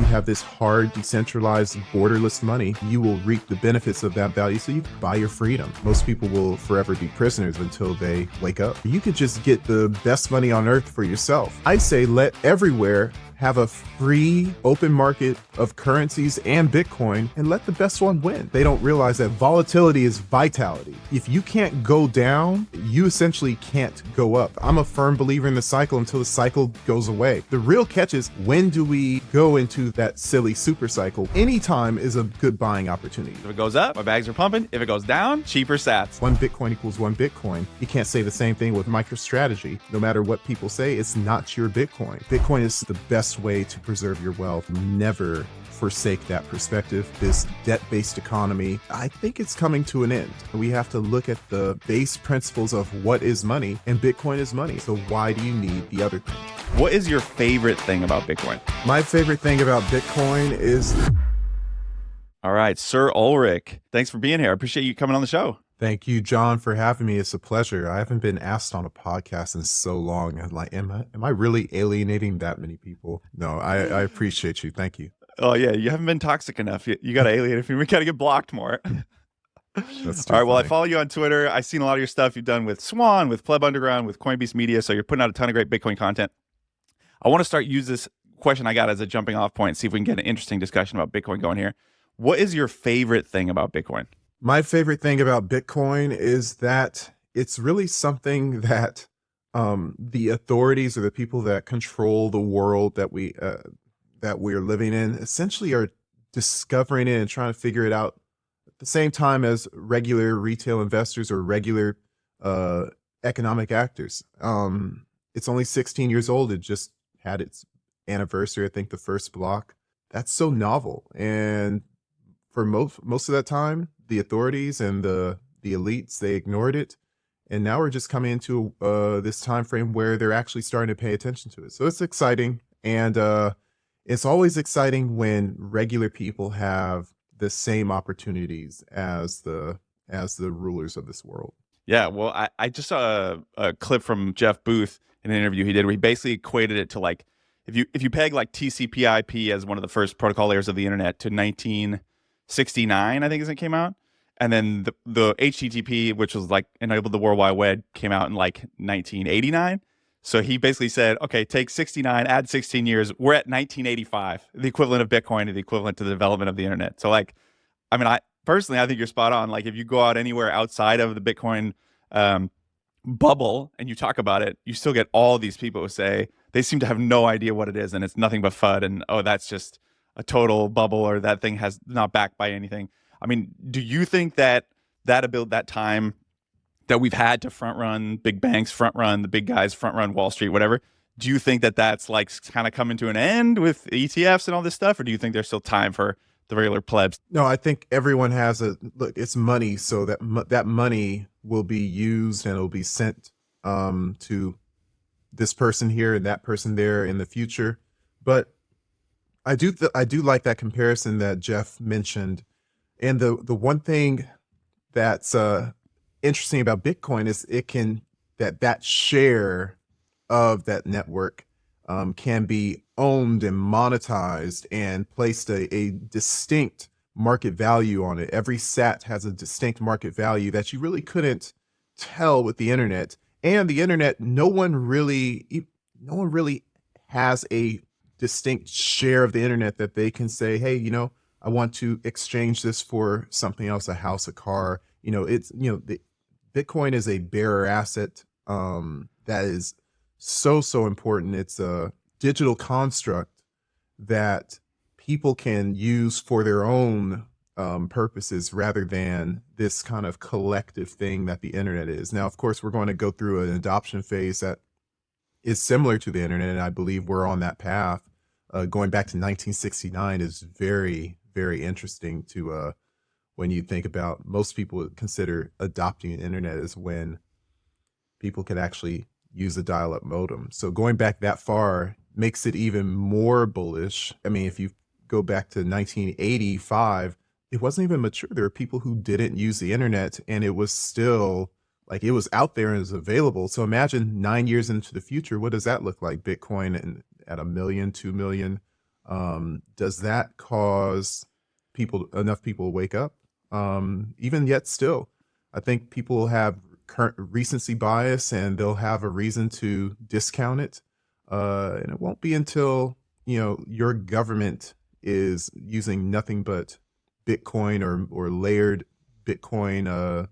you have this hard, decentralized, borderless money, you will reap the benefits of that value. So you buy your freedom. Most people will forever be prisoners until they wake up. You could just get the best money on earth for yourself. I say let everywhere have a free open market of currencies and Bitcoin and let the best one win. They don't realize that volatility is vitality. If you can't go down, you essentially can't go up. I'm a firm believer in the cycle until the cycle goes away. The real catch is, when do we go into that silly super cycle? Any time is a good buying opportunity. If it goes up, my bags are pumping. If it goes down, cheaper sats. 1 Bitcoin equals 1 Bitcoin. You can't say the same thing with MicroStrategy. No matter what people say, it's not your Bitcoin. Bitcoin is the best way to preserve your wealth. Never forsake that perspective. This debt-based economy, I think it's coming to an end. We have to look at the base principles of what is money, and Bitcoin is money. So why do you need the other thing? What is your favorite thing about Bitcoin? My favorite thing about Bitcoin is... All right, Sir Ulric, thanks for being here. I appreciate you coming on the show. Thank you, John, for having me. It's a pleasure. I haven't been asked on a podcast in so long. I'm like, am I really alienating that many people? No, I appreciate you. Thank you. Oh yeah, you haven't been toxic enough. You got to alienate me. We got to get blocked more. All right, well, I follow you on Twitter. I've seen a lot of your stuff you've done with Swan, with Pleb Underground, with Coinbeast Media. So you're putting out a ton of great Bitcoin content. I want to use this question I got as a jumping off point, see if we can get an interesting discussion about Bitcoin going here. What is your favorite thing about Bitcoin? My favorite thing about Bitcoin is that it's really something that the authorities or the people that control the world that we're living in essentially are discovering it and trying to figure it out at the same time as regular retail investors or regular economic actors. It's only 16 years old. It just had its anniversary. I think the first block. That's so novel. And for most of that time, the authorities and the elites, they ignored it. And now we're just coming into this time frame where they're actually starting to pay attention to it. So it's exciting. And it's always exciting when regular people have the same opportunities as the rulers of this world. Yeah, well, I just saw a clip from Jeff Booth in an interview he did where he basically equated it to, like, if you peg like TCP/IP as one of the first protocol layers of the internet to 1969, I think, as it came out. And then the HTTP, which was like enabled the World Wide Web, came out in like 1989. So he basically said, okay, take 69, add 16 years. We're at 1985, the equivalent of Bitcoin, or the equivalent to the development of the internet. So, like, I mean, I think you're spot on. Like, if you go out anywhere outside of the Bitcoin bubble and you talk about it, you still get all these people who say they seem to have no idea what it is and it's nothing but FUD, and oh, that's just a total bubble, or that thing has not backed by anything. I mean, do you think that time that we've had to front run big banks, front run the big guys, front run Wall Street, whatever, do you think that that's like kind of coming to an end with ETFs and all this stuff, or do you think there's still time for the regular plebs? No, I think everyone has look, it's money, so that money will be used and it'll be sent to this person here and that person there in the future. But I do like that comparison that Jeff mentioned. And the one thing that's interesting about Bitcoin is that share of that network can be owned and monetized and placed a distinct market value on it. Every sat has a distinct market value that you really couldn't tell with the internet. And the internet, no one really has a distinct share of the internet that they can say, hey, I want to exchange this for something else, a house, a car. The Bitcoin is a bearer asset that is so important. It's a digital construct that people can use for their own purposes rather than this kind of collective thing that the internet is. Now, of course, we're going to go through an adoption phase that is similar to the internet, and I believe we're on that path. Going back to 1969 is very, very interesting to when you think about, most people would consider adopting the internet as when people could actually use a dial-up modem. So going back that far makes it even more bullish. I mean, if you go back to 1985, it wasn't even mature. There were people who didn't use the internet, and it was still like, it was out there and it was available. So imagine 9 years into the future, what does that look like? Bitcoin at 1 million, 2 million Does that cause enough people to wake up? Even yet still, I think people have current recency bias and they'll have a reason to discount it. And it won't be until, your government is using nothing but Bitcoin or layered Bitcoin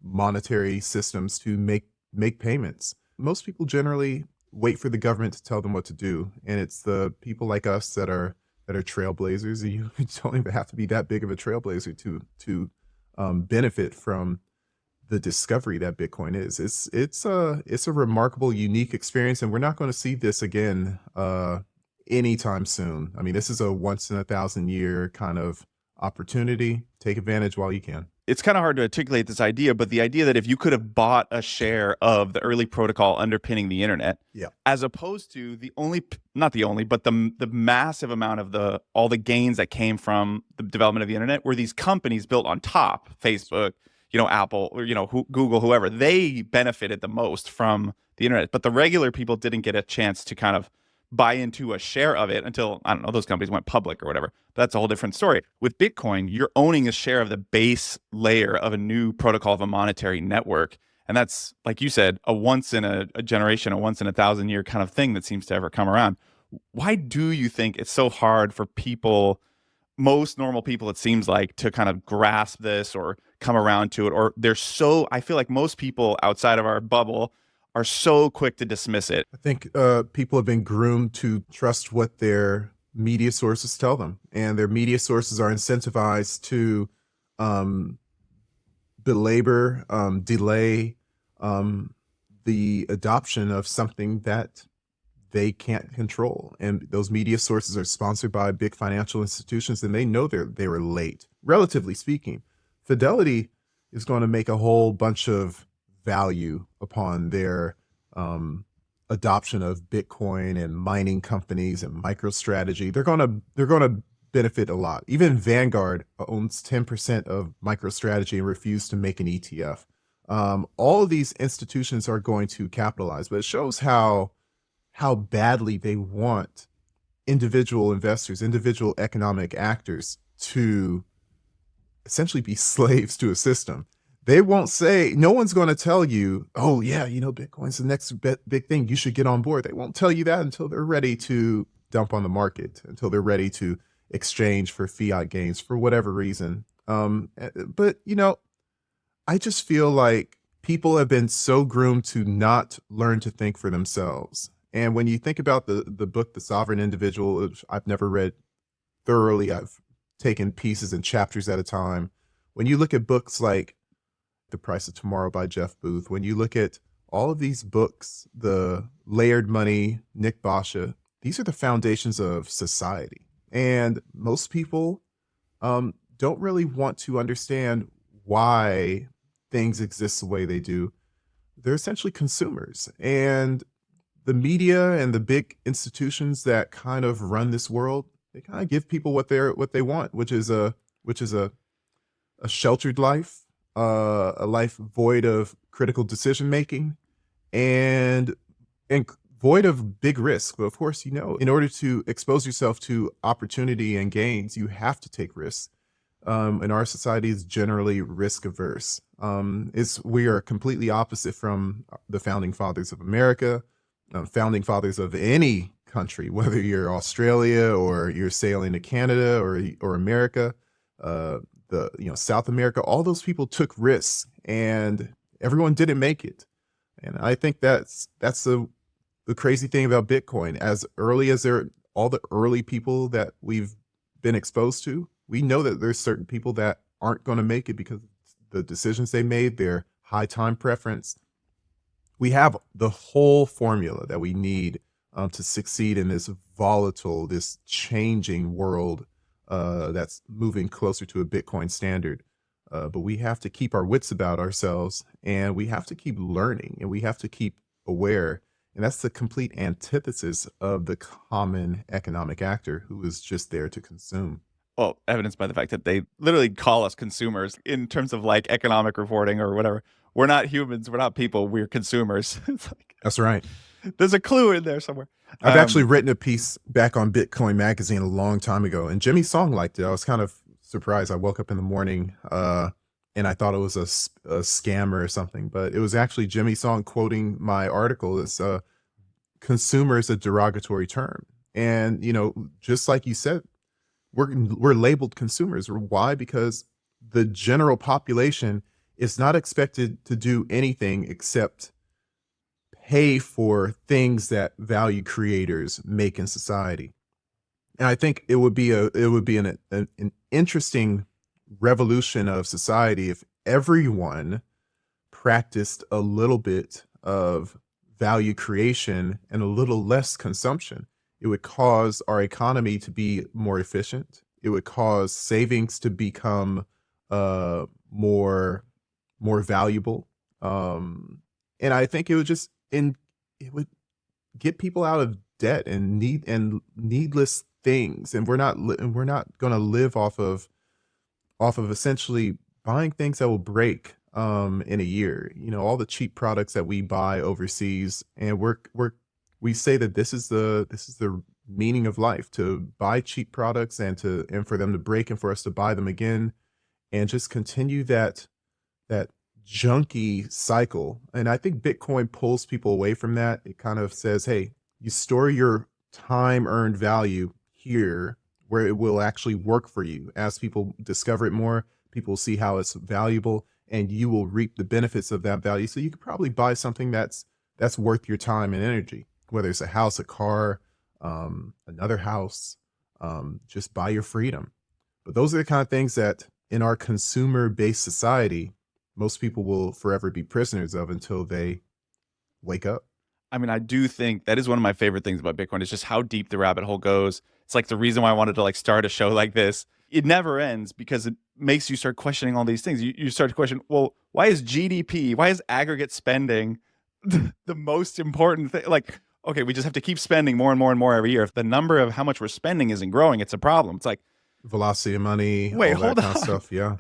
monetary systems to make payments. Most people generally wait for the government to tell them what to do, and it's the people like us that are trailblazers. You don't even have to be that big of a trailblazer to benefit from the discovery that Bitcoin is. It's a remarkable, unique experience, and we're not going to see this again anytime soon. I mean, this is a once in a thousand year kind of opportunity. Take advantage while you can. It's kind of hard to articulate this idea, but the idea that if you could have bought a share of the early protocol underpinning the internet, Yeah. as opposed to the only, not the only, but the massive amount of all the gains that came from the development of the internet were these companies built on top, Facebook, Apple, or, Google, whoever, they benefited the most from the internet. But the regular people didn't get a chance to kind of buy into a share of it until, I don't know, those companies went public or whatever. But that's a whole different story. With Bitcoin, you're owning a share of the base layer of a new protocol of a monetary network. And that's, like you said, a once in a generation, a once in a thousand year kind of thing that seems to ever come around. Why do you think it's so hard for people, most normal people, it seems like, to kind of grasp this or come around to it? Or I feel like most people outside of our bubble are so quick to dismiss it. I think people have been groomed to trust what their media sources tell them, and their media sources are incentivized to um, belabor, delay the adoption of something that they can't control. And those media sources are sponsored by big financial institutions, and they know they were late, relatively speaking. Fidelity is going to make a whole bunch of value upon their adoption of Bitcoin and mining companies and MicroStrategy. They're going to benefit a lot. Even Vanguard owns 10% of MicroStrategy and refused to make an ETF. All of these institutions are going to capitalize, but it shows how badly they want individual investors, individual economic actors to essentially be slaves to a system. They won't say, no one's going to tell you, oh, yeah, Bitcoin's the next big thing. You should get on board. They won't tell you that until they're ready to dump on the market, until they're ready to exchange for fiat gains for whatever reason. But, I just feel like people have been so groomed to not learn to think for themselves. And when you think about the book, The Sovereign Individual, which I've never read thoroughly, I've taken pieces and chapters at a time. When you look at books like The Price of Tomorrow by Jeff Booth, when you look at all of these books, the Layered Money, Nick Basha, these are the foundations of society. And most people don't really want to understand why things exist the way they do. They're essentially consumers. And the media and the big institutions that kind of run this world, they kind of give people what they want, which is a sheltered life, a life void of critical decision making, and void of big risk. But of course, in order to expose yourself to opportunity and gains, you have to take risks. And our society is generally risk averse. We are completely opposite from the founding fathers of America, founding fathers of any country, whether you're Australia or you're sailing to Canada or America, South America. All those people took risks, and everyone didn't make it. And I think that's the crazy thing about Bitcoin. As early as all the early people that we've been exposed to, we know that there's certain people that aren't going to make it because of the decisions they made, their high time preference. We have the whole formula that we need to succeed in this volatile, this changing world that's moving closer to a Bitcoin standard. But we have to keep our wits about ourselves, and we have to keep learning, and we have to keep aware. And that's the complete antithesis of the common economic actor who is just there to consume. Well, evidenced by the fact that they literally call us consumers in terms of like economic reporting or whatever. We're not humans. We're not people. We're consumers. That's right. There's a clue in there somewhere. I've actually written a piece back on Bitcoin Magazine a long time ago, and Jimmy Song liked it. I was kind of surprised. I woke up in the morning and I thought it was a scammer or something, but it was actually Jimmy Song quoting my article. It's consumer is a derogatory term. And, just like you said, we're labeled consumers. Why? Because the general population is not expected to do anything except pay for things that value creators make in society. And I think it would be an interesting revolution of society if everyone practiced a little bit of value creation and a little less consumption. It would cause our economy to be more efficient. It would cause savings to become more valuable. And I think it would get people out of debt and needless things. And we're not going to live off of essentially buying things that will break in a year. All the cheap products that we buy overseas, and we say that this is the meaning of life, to buy cheap products and for them to break and for us to buy them again and just continue that junky cycle. And I think Bitcoin pulls people away from that. It kind of says, hey, you store your time earned value here where it will actually work for you. As people discover it more, people see how it's valuable, and you will reap the benefits of that value. So you could probably buy something that's worth your time and energy, whether it's a house, a car, another house, just buy your freedom. But those are the kind of things that in our consumer-based society, most people will forever be prisoners of until they wake up. I mean, I do think that is one of my favorite things about Bitcoin is just how deep the rabbit hole goes. It's like the reason why I wanted to start a show like this. It never ends because it makes you start questioning all these things. You start to question, well, why is GDP, why is aggregate spending the most important thing? Like, okay, we just have to keep spending more and more and more every year. If the number of how much we're spending isn't growing, it's a problem. It's like velocity of money, wait, all that kind of stuff. Yeah.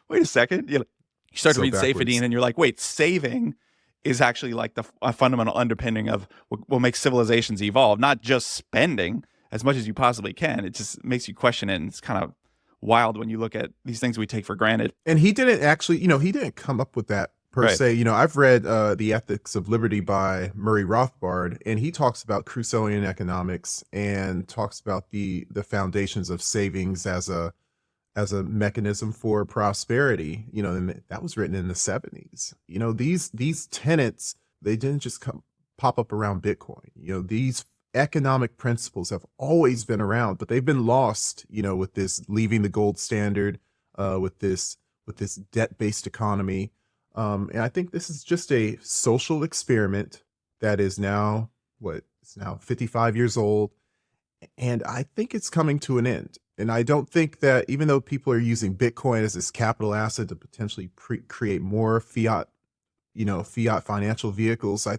Wait a second. You start to read backwards. Safety and you're like, wait, saving is actually like a fundamental underpinning of what will make civilizations evolve, not just spending as much as you possibly can. It just makes you question it. And it's kind of wild when you look at these things we take for granted. And he didn't actually, he didn't come up with that per se. I've read The Ethics of Liberty by Murray Rothbard, and he talks about Crusonian economics and talks about the foundations of savings as a mechanism for prosperity. And that was written in the 70s. These tenets, they didn't just pop up around Bitcoin. These economic principles have always been around, but they've been lost, with this leaving the gold standard, with this debt-based economy. And I think this is just a social experiment that is now, it's now 55 years old. And I think it's coming to an end. And I don't think that, even though people are using Bitcoin as this capital asset to potentially create more fiat financial vehicles, I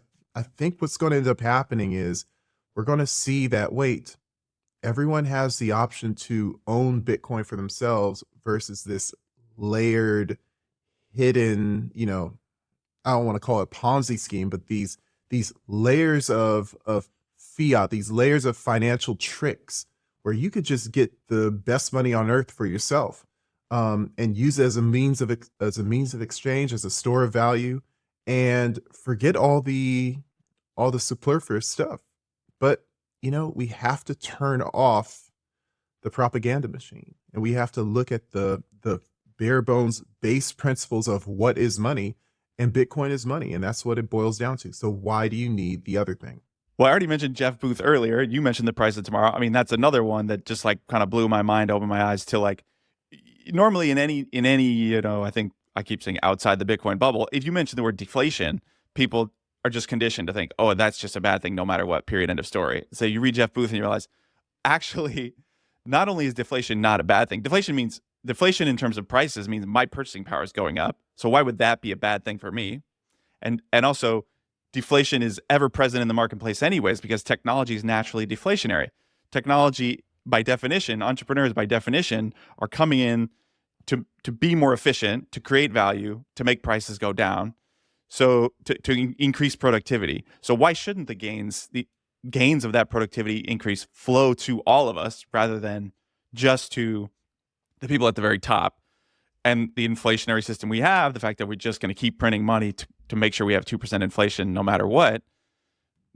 think what's going to end up happening is we're going to see that, wait, everyone has the option to own Bitcoin for themselves versus this layered, hidden, I don't want to call it Ponzi scheme, but these layers of fiat, these layers of financial tricks where you could just get the best money on earth for yourself, and use it as a means of exchange, as a store of value, and forget all the superfluous stuff. But we have to turn off the propaganda machine, and we have to look at the bare bones base principles of what is money, and Bitcoin is money, and that's what it boils down to. So why do you need the other thing? Well, I already mentioned Jeff Booth earlier. You mentioned the price of tomorrow. I mean, that's another one that just kind of blew my mind, opened my eyes to normally in any, I think I keep saying outside the Bitcoin bubble, if you mention the word deflation, people are just conditioned to think, oh, that's just a bad thing no matter what, period, end of story. So you read Jeff Booth and you realize, actually, not only is deflation not a bad thing, deflation in terms of prices means my purchasing power is going up. So why would that be a bad thing for me? And also, deflation is ever present in the marketplace anyways, because technology is naturally deflationary. Technology, by definition, entrepreneurs by definition are coming in to be more efficient, to create value, to make prices go down. So to increase productivity. So why shouldn't the gains of that productivity increase flow to all of us rather than just to the people at the very top? And the inflationary system we have, the fact that we're just going to keep printing money to make sure we have 2% inflation no matter what,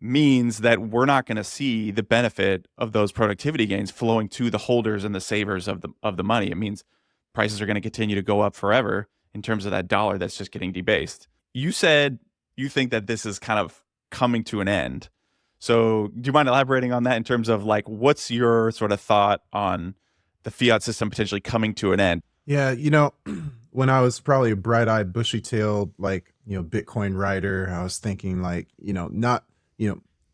means that we're not going to see the benefit of those productivity gains flowing to the holders and the savers of the money. It means prices are going to continue to go up forever in terms of that dollar that's just getting debased. You said you think that this is kind of coming to an end. So do you mind elaborating on that in terms of like, what's your sort of thought on the fiat system potentially coming to an end? Yeah, when I was probably a bright-eyed, bushy-tailed, like, Bitcoin writer, I was thinking like, not,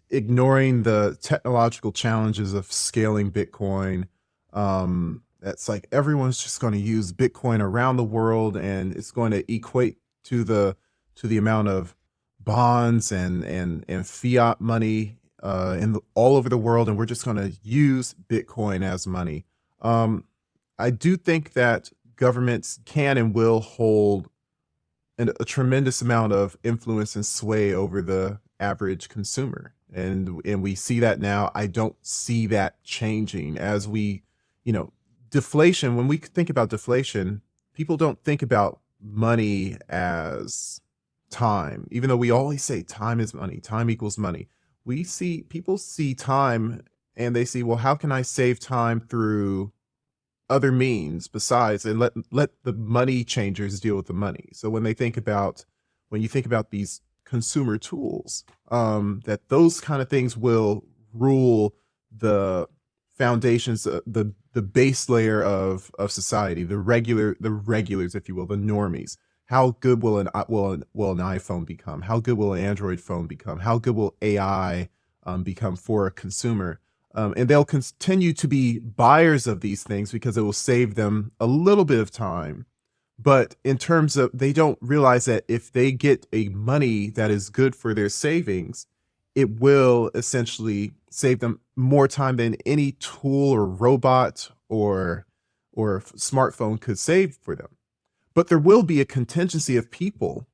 ignoring the technological challenges of scaling Bitcoin. That's like everyone's just going to use Bitcoin around the world, and it's going to equate to the amount of bonds and fiat money all over the world, and we're just going to use Bitcoin as money. I do think that governments can and will hold a tremendous amount of influence and sway over the average consumer, and we see that now. I don't see that changing as deflation. When we think about deflation, people don't think about money as time, even though we always say time is money, time equals money. People see time and they see, well, how can I save time through other means besides, and let the money changers deal with the money. So when you think about these consumer tools, that those kind of things will rule the foundations, the base layer of society, the regulars, if you will, the normies. How good will an iPhone become? How good will an Android phone become? How good will AI become for a consumer? And they'll continue to be buyers of these things because it will save them a little bit of time. But in terms of, they don't realize that if they get a money that is good for their savings, it will essentially save them more time than any tool or robot or smartphone could save for them. But there will be a contingency of people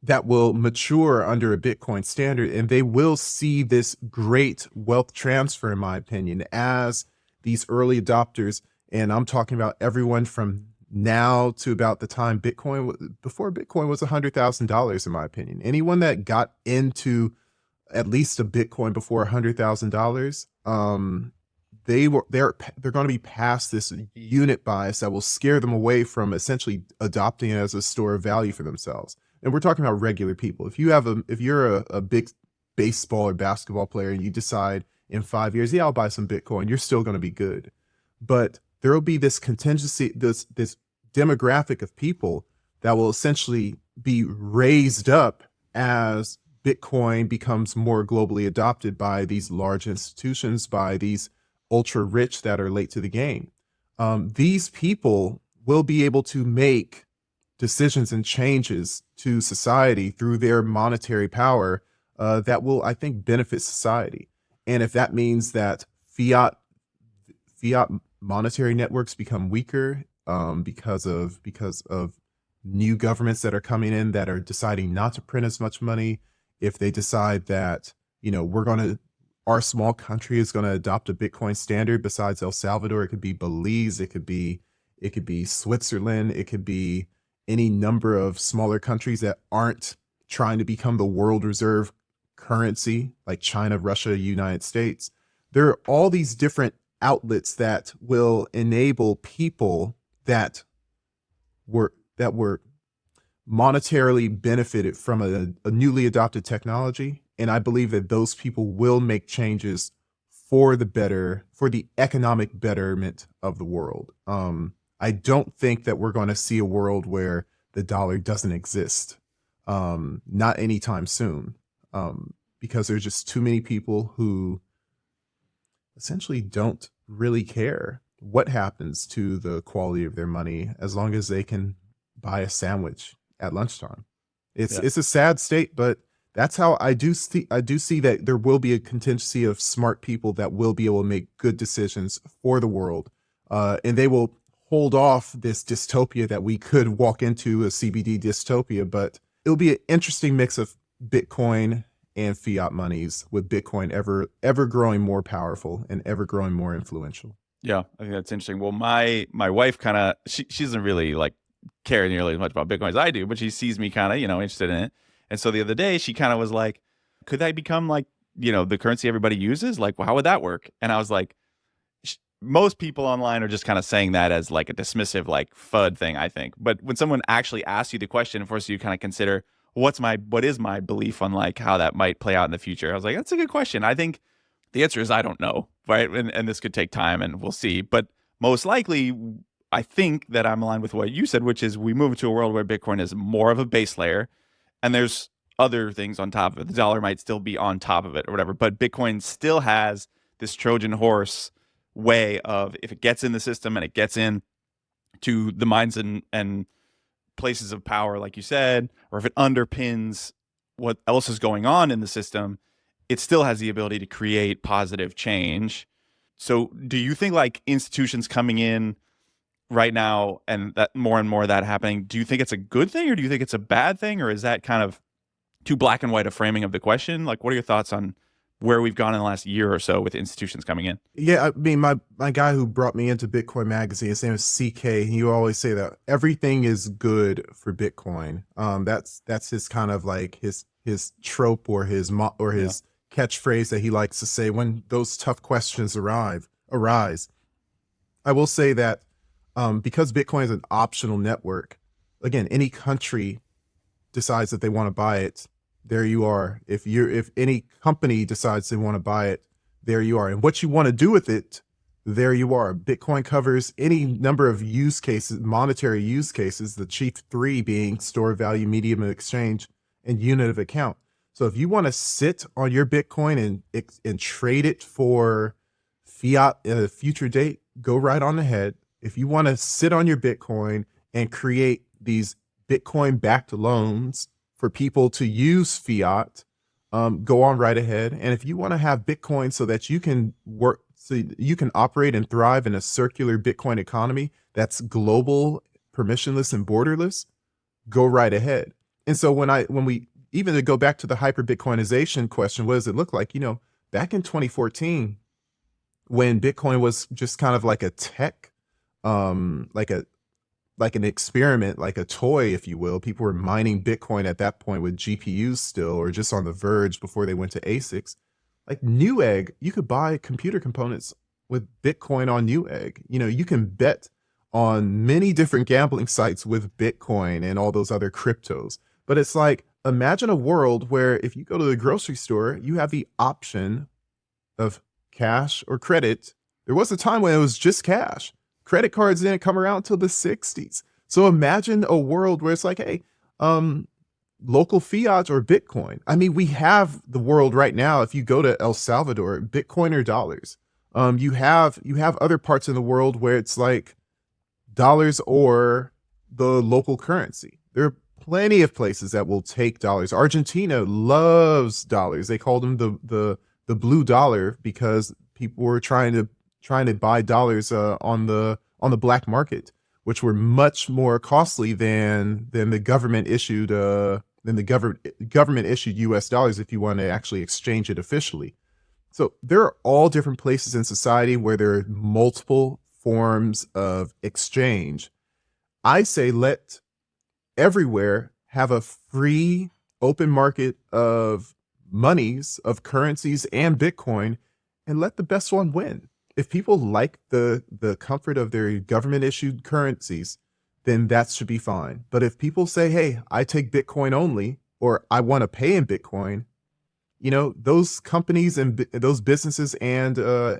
that will mature under a Bitcoin standard, and they will see this great wealth transfer, in my opinion, as these early adopters. And I'm talking about everyone from now to about the time before Bitcoin was $100,000, in my opinion. Anyone that got into at least a Bitcoin before $100,000, they're going to be past this unit bias that will scare them away from essentially adopting it as a store of value for themselves. And we're talking about regular people. If you're a big baseball or basketball player and you decide in 5 years, yeah, I'll buy some Bitcoin, you're still going to be good. But there will be this contingency, this demographic of people that will essentially be raised up as Bitcoin becomes more globally adopted by these large institutions, by these ultra rich that are late to the game. These people will be able to make decisions and changes to society through their monetary power that will, I think, benefit society. And if that means that fiat monetary networks become weaker because of new governments that are coming in that are deciding not to print as much money, if they decide that our small country is going to adopt a Bitcoin standard besides El Salvador, it could be Belize, it could be Switzerland, it could be any number of smaller countries that aren't trying to become the world reserve currency, like China, Russia, United States. There are all these different outlets that will enable people that were monetarily benefited from a newly adopted technology. And I believe that those people will make changes for the economic betterment of the world. I don't think that we're going to see a world where the dollar doesn't exist, not anytime soon, because there's just too many people who essentially don't really care what happens to the quality of their money as long as they can buy a sandwich at lunchtime. It's a sad state, but that's how I do see that there will be a contingency of smart people that will be able to make good decisions for the world, and they will hold off this dystopia that we could walk into, a CBD dystopia. But it'll be an interesting mix of Bitcoin and fiat monies, with Bitcoin ever growing more powerful and ever growing more influential. Yeah, I think that's interesting. Well, my wife kind of she doesn't really like care nearly as much about Bitcoin as I do, but she sees me kind of interested in it. And so the other day she kind of was like, "Could that become like the currency everybody uses? Like, well, how would that work?" And I was like, most people online are just kind of saying that as like a dismissive, like FUD thing, I think. But when someone actually asks you the question and forces you to kind of consider what is my belief on like how that might play out in the future, I was like, that's a good question. I think the answer is I don't know, right? And this could take time and we'll see. But most likely, I think that I'm aligned with what you said, which is we move into a world where Bitcoin is more of a base layer and there's other things on top of it. The dollar might still be on top of it or whatever, but Bitcoin still has this Trojan horse way of, if it gets in the system and it gets in to the minds and places of power, like you said, or if it underpins what else is going on in the system, it still has the ability to create positive change. So do you think like institutions coming in right now and that more and more of that happening, do you think it's a good thing or do you think it's a bad thing, or is that kind of too black and white a framing of the question? Like, what are your thoughts on where we've gone in the last year or so with institutions coming in? Yeah, I mean, my guy who brought me into Bitcoin Magazine, his name is CK. He always say that everything is good for Bitcoin. That's his kind of like his trope or his catchphrase that he likes to say when those tough questions arise. I will say that because Bitcoin is an optional network, again, any country decides that they want to buy it, there you are. If any company decides they want to buy it, there you are. And what you want to do with it, there you are. Bitcoin covers any number of use cases, monetary use cases, the chief three being store value, medium of exchange, and unit of account. So if you want to sit on your Bitcoin and trade it for fiat at a future date, go right on ahead. If you want to sit on your Bitcoin and create these Bitcoin backed loans for people to use fiat, go on right ahead. And if you want to have Bitcoin so that you can work, so you can operate and thrive in a circular Bitcoin economy that's global, permissionless, and borderless, go right ahead. And so when we even to go back to the hyper Bitcoinization question, what does it look like? Back in 2014, when Bitcoin was just kind of like a tech, like an experiment, like a toy, if you will. People were mining Bitcoin at that point with GPUs still, or just on the verge before they went to ASICs. Like Newegg, you could buy computer components with Bitcoin on Newegg. You can bet on many different gambling sites with Bitcoin and all those other cryptos. But it's like, imagine a world where if you go to the grocery store, you have the option of cash or credit. There was a time when it was just cash. Credit cards didn't come around until the 60s. So imagine a world where it's like, hey, local fiat or Bitcoin. I mean, we have the world right now. If you go to El Salvador, Bitcoin or dollars. You have other parts in the world where it's like dollars or the local currency. There are plenty of places that will take dollars. Argentina loves dollars. They called them the blue dollar because people were trying to buy dollars on the black market, which were much more costly than the government issued government issued US dollars if you want to actually exchange it officially. So there are all different places in society where there are multiple forms of exchange. I say let everywhere have a free open market of monies, of currencies and Bitcoin, and let the best one win. If people like the comfort of their government issued currencies, then that should be fine. But if people say, hey, I take Bitcoin only, or I want to pay in Bitcoin, those companies and those businesses and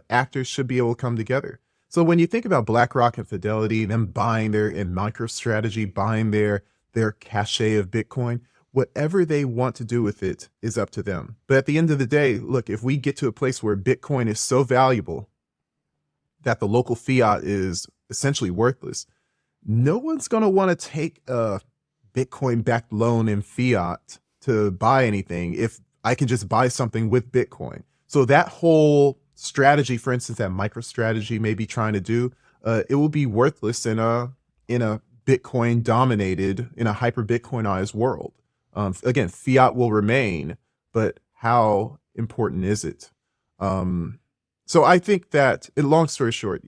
actors should be able to come together. So when you think about BlackRock and Fidelity, them buying and MicroStrategy buying their cachet of Bitcoin, whatever they want to do with it is up to them. But at the end of the day, look, if we get to a place where Bitcoin is so valuable that the local fiat is essentially worthless, no one's going to want to take a Bitcoin-backed loan in fiat to buy anything if I can just buy something with Bitcoin. So that whole strategy, for instance, that MicroStrategy may be trying to do, it will be worthless in a Bitcoin-dominated, in a hyper-Bitcoinized world. Again, fiat will remain, but how important is it? So I think that, long story short,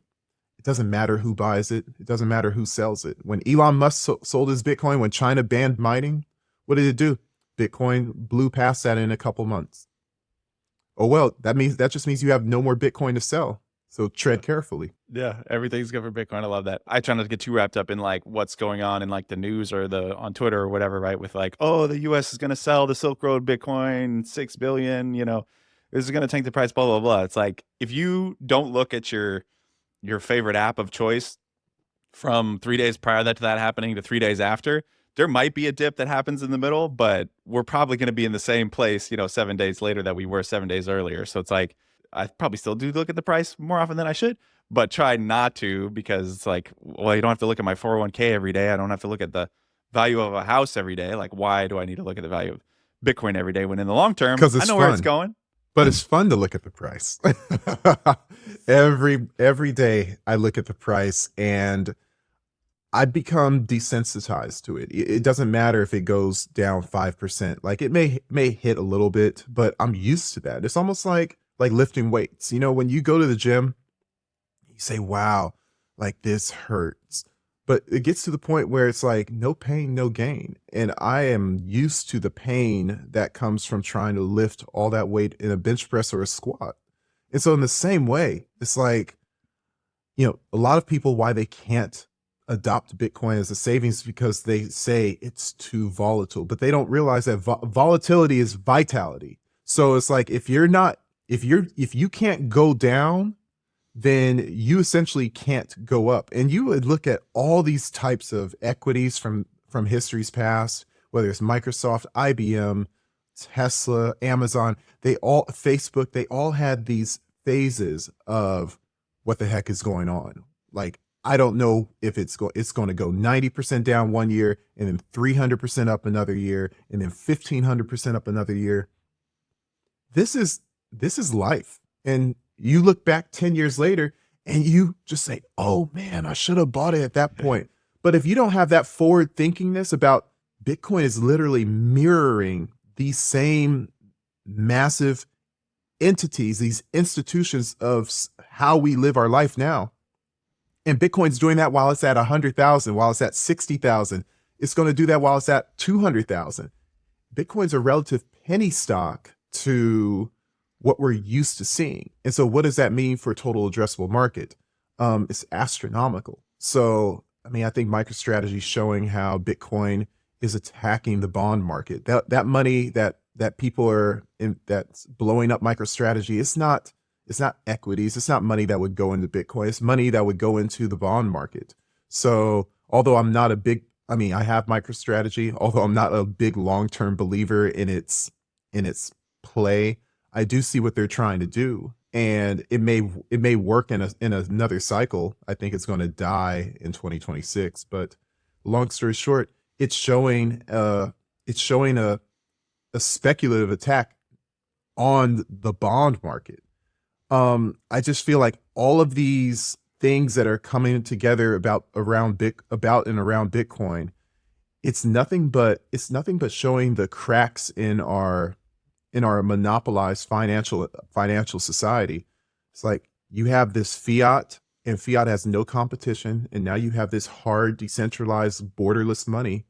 it doesn't matter who buys it. It doesn't matter who sells it. When Elon Musk sold his Bitcoin, when China banned mining, what did it do? Bitcoin blew past that in a couple months. Oh, well, that just means you have no more Bitcoin to sell. So tread carefully. Yeah, everything's good for Bitcoin. I love that. I try not to get too wrapped up in like what's going on in like the news or on Twitter or whatever, right? With like, oh, the US is going to sell the Silk Road Bitcoin 6 billion, this is going to tank the price, blah, blah, blah. It's like, if you don't look at your favorite app of choice from 3 days prior to that happening to 3 days after, there might be a dip that happens in the middle, but we're probably going to be in the same place, 7 days later that we were 7 days earlier. So it's like, I probably still do look at the price more often than I should, but try not to, because it's like, well, you don't have to look at my 401k every day. I don't have to look at the value of a house every day. Like, why do I need to look at the value of Bitcoin every day when in the long term, I know where it's going? But it's fun to look at the price. every day I look at the price and I become desensitized to it. It doesn't matter if it goes down 5%. Like, it may hit a little bit, but I'm used to that. It's almost like lifting weights. When you go to the gym, you say, wow, like, this hurts. But it gets to the point where it's like, no pain, no gain. And I am used to the pain that comes from trying to lift all that weight in a bench press or a squat. And so in the same way, it's like, a lot of people, why they can't adopt Bitcoin as a savings, because they say it's too volatile, but they don't realize that volatility is vitality. So it's like, if you can't go down, then you essentially can't go up. And you would look at all these types of equities from history's past, whether it's Microsoft, IBM, Tesla, Amazon, Facebook, they all had these phases of what the heck is going on. Like, I don't know if it's going to go 90% down one year and then 300% up another year and then 1500% up another year. This is life. And you look back 10 years later and you just say, oh man, I should have bought it at that point. But if you don't have that forward thinkingness about Bitcoin is literally mirroring these same massive entities, these institutions of how we live our life now. And Bitcoin's doing that while it's at 100,000, while it's at 60,000. It's going to do that while it's at 200,000. Bitcoin's a relative penny stock to what we're used to seeing. And so what does that mean for total addressable market? It's astronomical. So, I think MicroStrategy is showing how Bitcoin is attacking the bond market. That money that people are in, that's blowing up MicroStrategy, it's not equities. It's not money that would go into Bitcoin. It's money that would go into the bond market. So although I'm not I have MicroStrategy, although I'm not a big long-term believer in its play, I do see what they're trying to do. And it may work in another cycle. I think it's going to die in 2026. But long story short, it's showing a speculative attack on the bond market. I just feel like all of these things that are coming together about and around Bitcoin, it's nothing but showing the cracks in our monopolized financial society. It's like, you have this fiat, and fiat has no competition, and now you have this hard, decentralized, borderless money,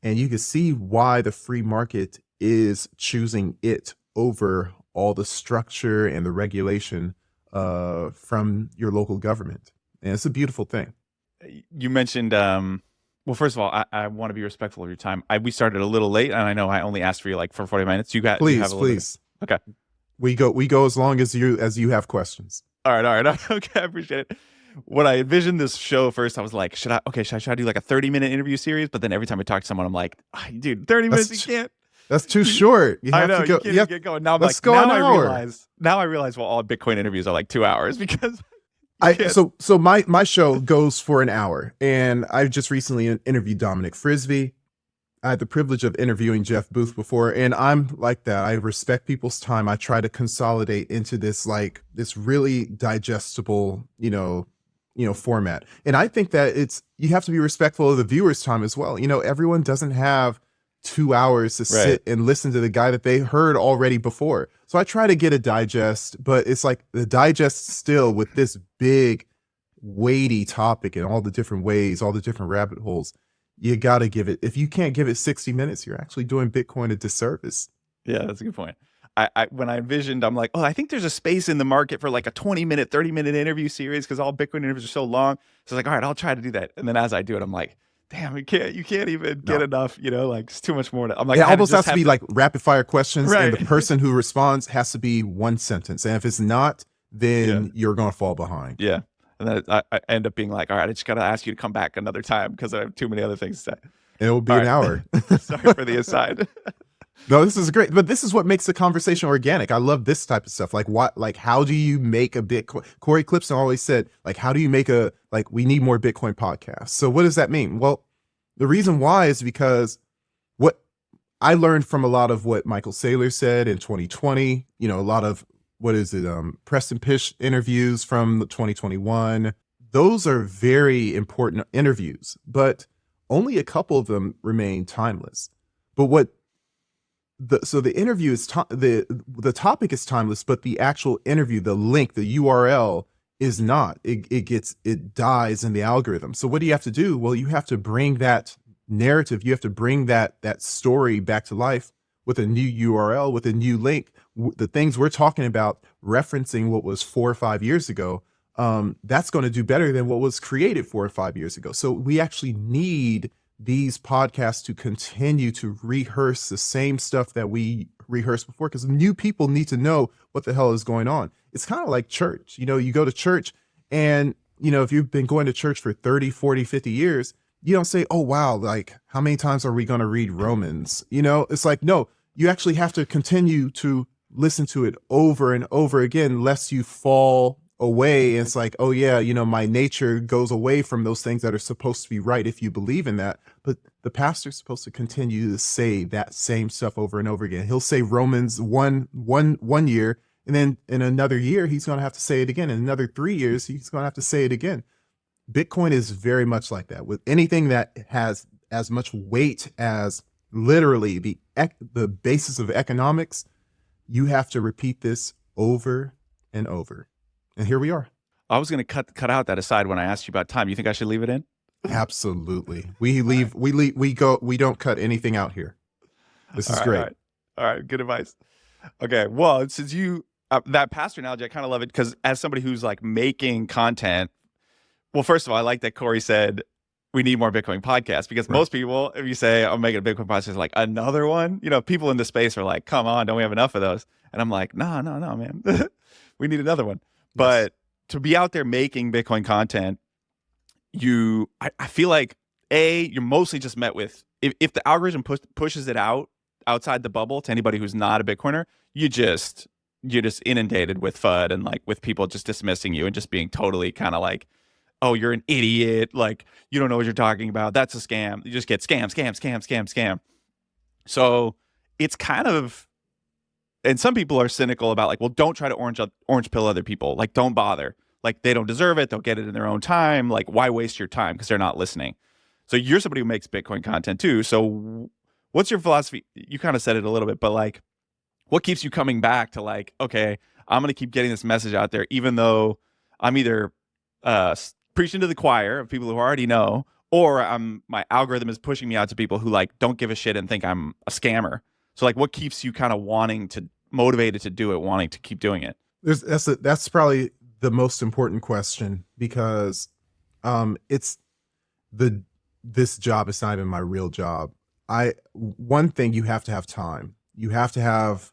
and you can see why the free market is choosing it over all the structure and the regulation from your local government. And it's a beautiful thing. You mentioned, well, first of all, I want to be respectful of your time. We started a little late, and I know I only asked for you for 40 minutes. Please. Okay. We go as long as you have questions. All right. Okay, I appreciate it. When I envisioned this show first, I was like, should I do like a 30-minute interview series? But then every time I talk to someone, I'm like, dude, 30 minutes, you can't. That's too short. You have to go. You can't get going. Now I'm let's like, go an hour. I realize, well, all Bitcoin interviews are like 2 hours because so my show goes for an hour, and I just recently interviewed Dominic Frisby. I had the privilege of interviewing Jeff Booth before, and I'm like that. I respect people's time. I try to consolidate into this really digestible, format. And I think that you have to be respectful of the viewer's time as well. Everyone doesn't have 2 hours to sit and listen to the guy that they heard already before. So I try to get a digest, but it's like the digest still with this big, weighty topic and all the different ways, all the different rabbit holes. You got to give it, if you can't give it 60 minutes, you're actually doing Bitcoin a disservice. Yeah, that's a good point. When I envisioned, I'm like, oh, I think there's a space in the market for like a 20-minute, 30-minute interview series because all Bitcoin interviews are so long. So I was like, all right, I'll try to do that. And then as I do it, I'm like, damn, you can't even get enough, like it's too much more. I'm like, it almost has to be like rapid fire questions, right. And the person who responds has to be one sentence. And if it's not, then you're going to fall behind. Yeah. And then I end up being like, all right, I just got to ask you to come back another time because I have too many other things to say. And it will be an hour. Sorry for the aside. No, this is great, but this is what makes the conversation organic. I love this type of stuff. Like how do you make a Bitcoin? Corey Clipson always said, like, how do you make we need more Bitcoin podcasts. So what does that mean? Well, the reason why is because what I learned from a lot of what Michael Saylor said in 2020, a lot of, Preston Pish interviews from 2021. Those are very important interviews, but only a couple of them remain timeless. But so the interview is the topic is timeless, but the actual interview, the link, the URL is not. It dies in the algorithm. So what do you have to do? Well, you have to bring that narrative, you have to bring that story back to life with a new URL, with a new link. The things we're talking about, referencing what was 4 or 5 years ago, that's going to do better than what was created 4 or 5 years ago. So we actually need these podcasts to continue to rehearse the same stuff that we rehearsed before, because new people need to know what the hell is going on. It's kind of like church. You go to church and, if you've been going to church for 30, 40, 50 years, you don't say, oh, wow, like how many times are we going to read Romans? It's like, no, you actually have to continue to listen to it over and over again, lest you fall away. And it's like, oh yeah, my nature goes away from those things that are supposed to be right if you believe in that. But the pastor's supposed to continue to say that same stuff over and over again. He'll say Romans 1 year, and then in another year, he's going to have to say it again. In another 3 years, he's going to have to say it again. Bitcoin is very much like that. With anything that has as much weight as literally the basis of economics, you have to repeat this over and over. And here we are. I was going to cut out that aside when I asked you about time. You think I should leave it in? Absolutely. We don't cut anything out here. This is great. All right. Good advice. Okay. Well, since you, that pastor analogy, I kind of love it because as somebody who's like making content, well, first of all, I like that Corey said we need more Bitcoin podcasts because most people, if you say I'm making a Bitcoin podcast, like another one, people in the space are like, come on, don't we have enough of those? And I'm like, no, man. We need another one. But to be out there making Bitcoin content, I feel like you're mostly just met with, if the algorithm pushes it outside the bubble to anybody who's not a Bitcoiner, you're just inundated with FUD and like with people just dismissing you and just being totally kind of like, oh, you're an idiot, like you don't know what you're talking about, that's a scam. You just get scam. So it's kind of, and some people are cynical about like, well, don't try to orange pill other people. Like, don't bother. Like, they don't deserve it. They'll get it in their own time. Like, why waste your time? Because they're not listening. So you're somebody who makes Bitcoin content too. So what's your philosophy? You kind of said it a little bit, but like, what keeps you coming back to like, okay, I'm going to keep getting this message out there, even though I'm either preaching to the choir of people who already know, or my algorithm is pushing me out to people who like don't give a shit and think I'm a scammer. So like, what keeps you kind of motivated to do it, wanting to keep doing it? That's probably the most important question, because this job is not even my real job. One thing, you have to have time. You have to have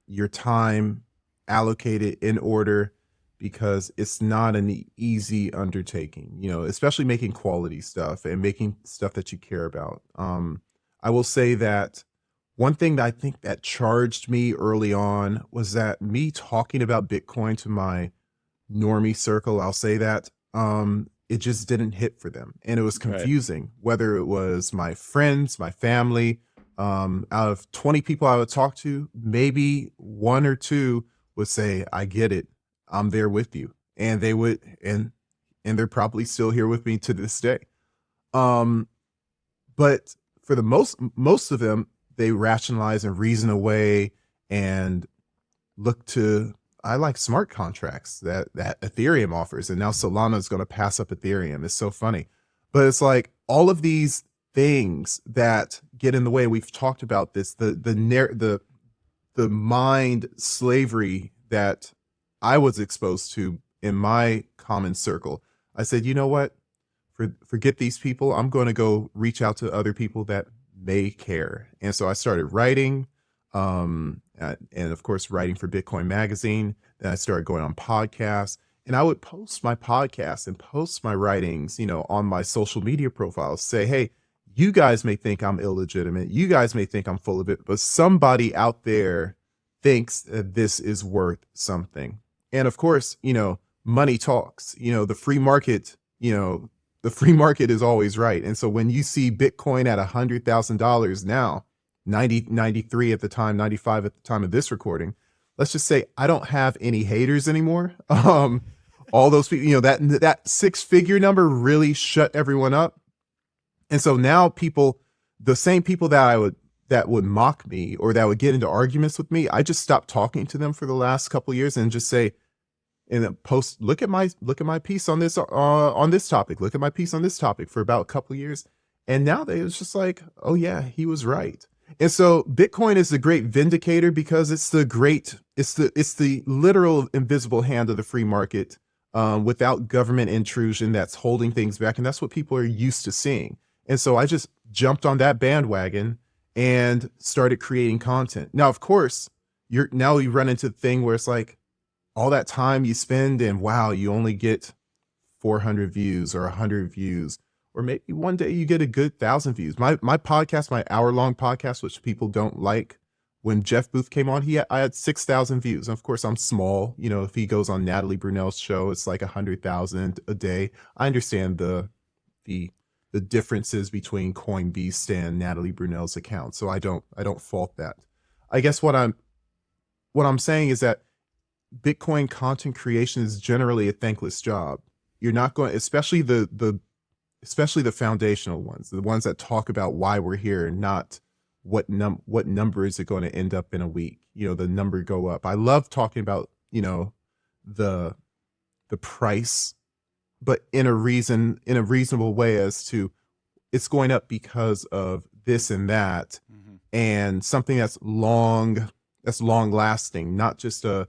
your time allocated in order, because it's not an easy undertaking, especially making quality stuff and making stuff that you care about. I will say that one thing that I think that charged me early on was that me talking about Bitcoin to my normie circle, I'll say that, it just didn't hit for them. And it was confusing, whether it was my friends, my family. Out of 20 people I would talk to, maybe 1 or 2 would say, I get it, I'm there with you. And they would, and they're probably still here with me to this day. But for the most of them, they rationalize and reason away and look to, I like smart contracts that Ethereum offers, and now Solana is going to pass up Ethereum. It's so funny, but it's like all of these things that get in the way. We've talked about this, the mind slavery that I was exposed to in my common circle. I said, you know what? Forget these people. I'm going to go reach out to other people that may care. And so I started writing, and of course, writing for Bitcoin Magazine. Then I started going on podcasts, and I would post my podcasts and post my writings, on my social media profiles. Say, hey, you guys may think I'm illegitimate. You guys may think I'm full of it, but somebody out there thinks that this is worth something. And of course, money talks. The free market, the free market is always right. And so when you see Bitcoin at $100,000 now, 93 at the time, 95 at the time of this recording, let's just say I don't have any haters anymore. All those people, that six-figure number really shut everyone up. And so now the same people that would mock me or that would get into arguments with me, I just stopped talking to them for the last couple of years and just say, and then post, look at my piece on this topic. Look at my piece on this topic for about a couple of years. And now it was just like, oh yeah, he was right. And so Bitcoin is the great vindicator because it's the literal invisible hand of the free market, without government intrusion that's holding things back. And that's what people are used to seeing. And so I just jumped on that bandwagon and started creating content. Now, of course, you run into the thing where it's like all that time you spend and wow, you only get 400 views or 100 views, or maybe one day you get a good 1,000 views. My podcast, my hour-long podcast, which people don't like, when Jeff Booth came on, I had 6,000 views. And of course, I'm small. If he goes on Natalie Brunell's show, it's like 100,000 a day. I understand the differences between Coinbeast and Natalie Brunell's account, so I don't fault that. I guess what I'm saying is that Bitcoin content creation is generally a thankless job. You're not going, especially the foundational ones, the ones that talk about why we're here, and not what number is it going to end up in a week. The number go up. I love talking about the price, but in a reasonable way as to it's going up because of this and that, and something that's long lasting, not just a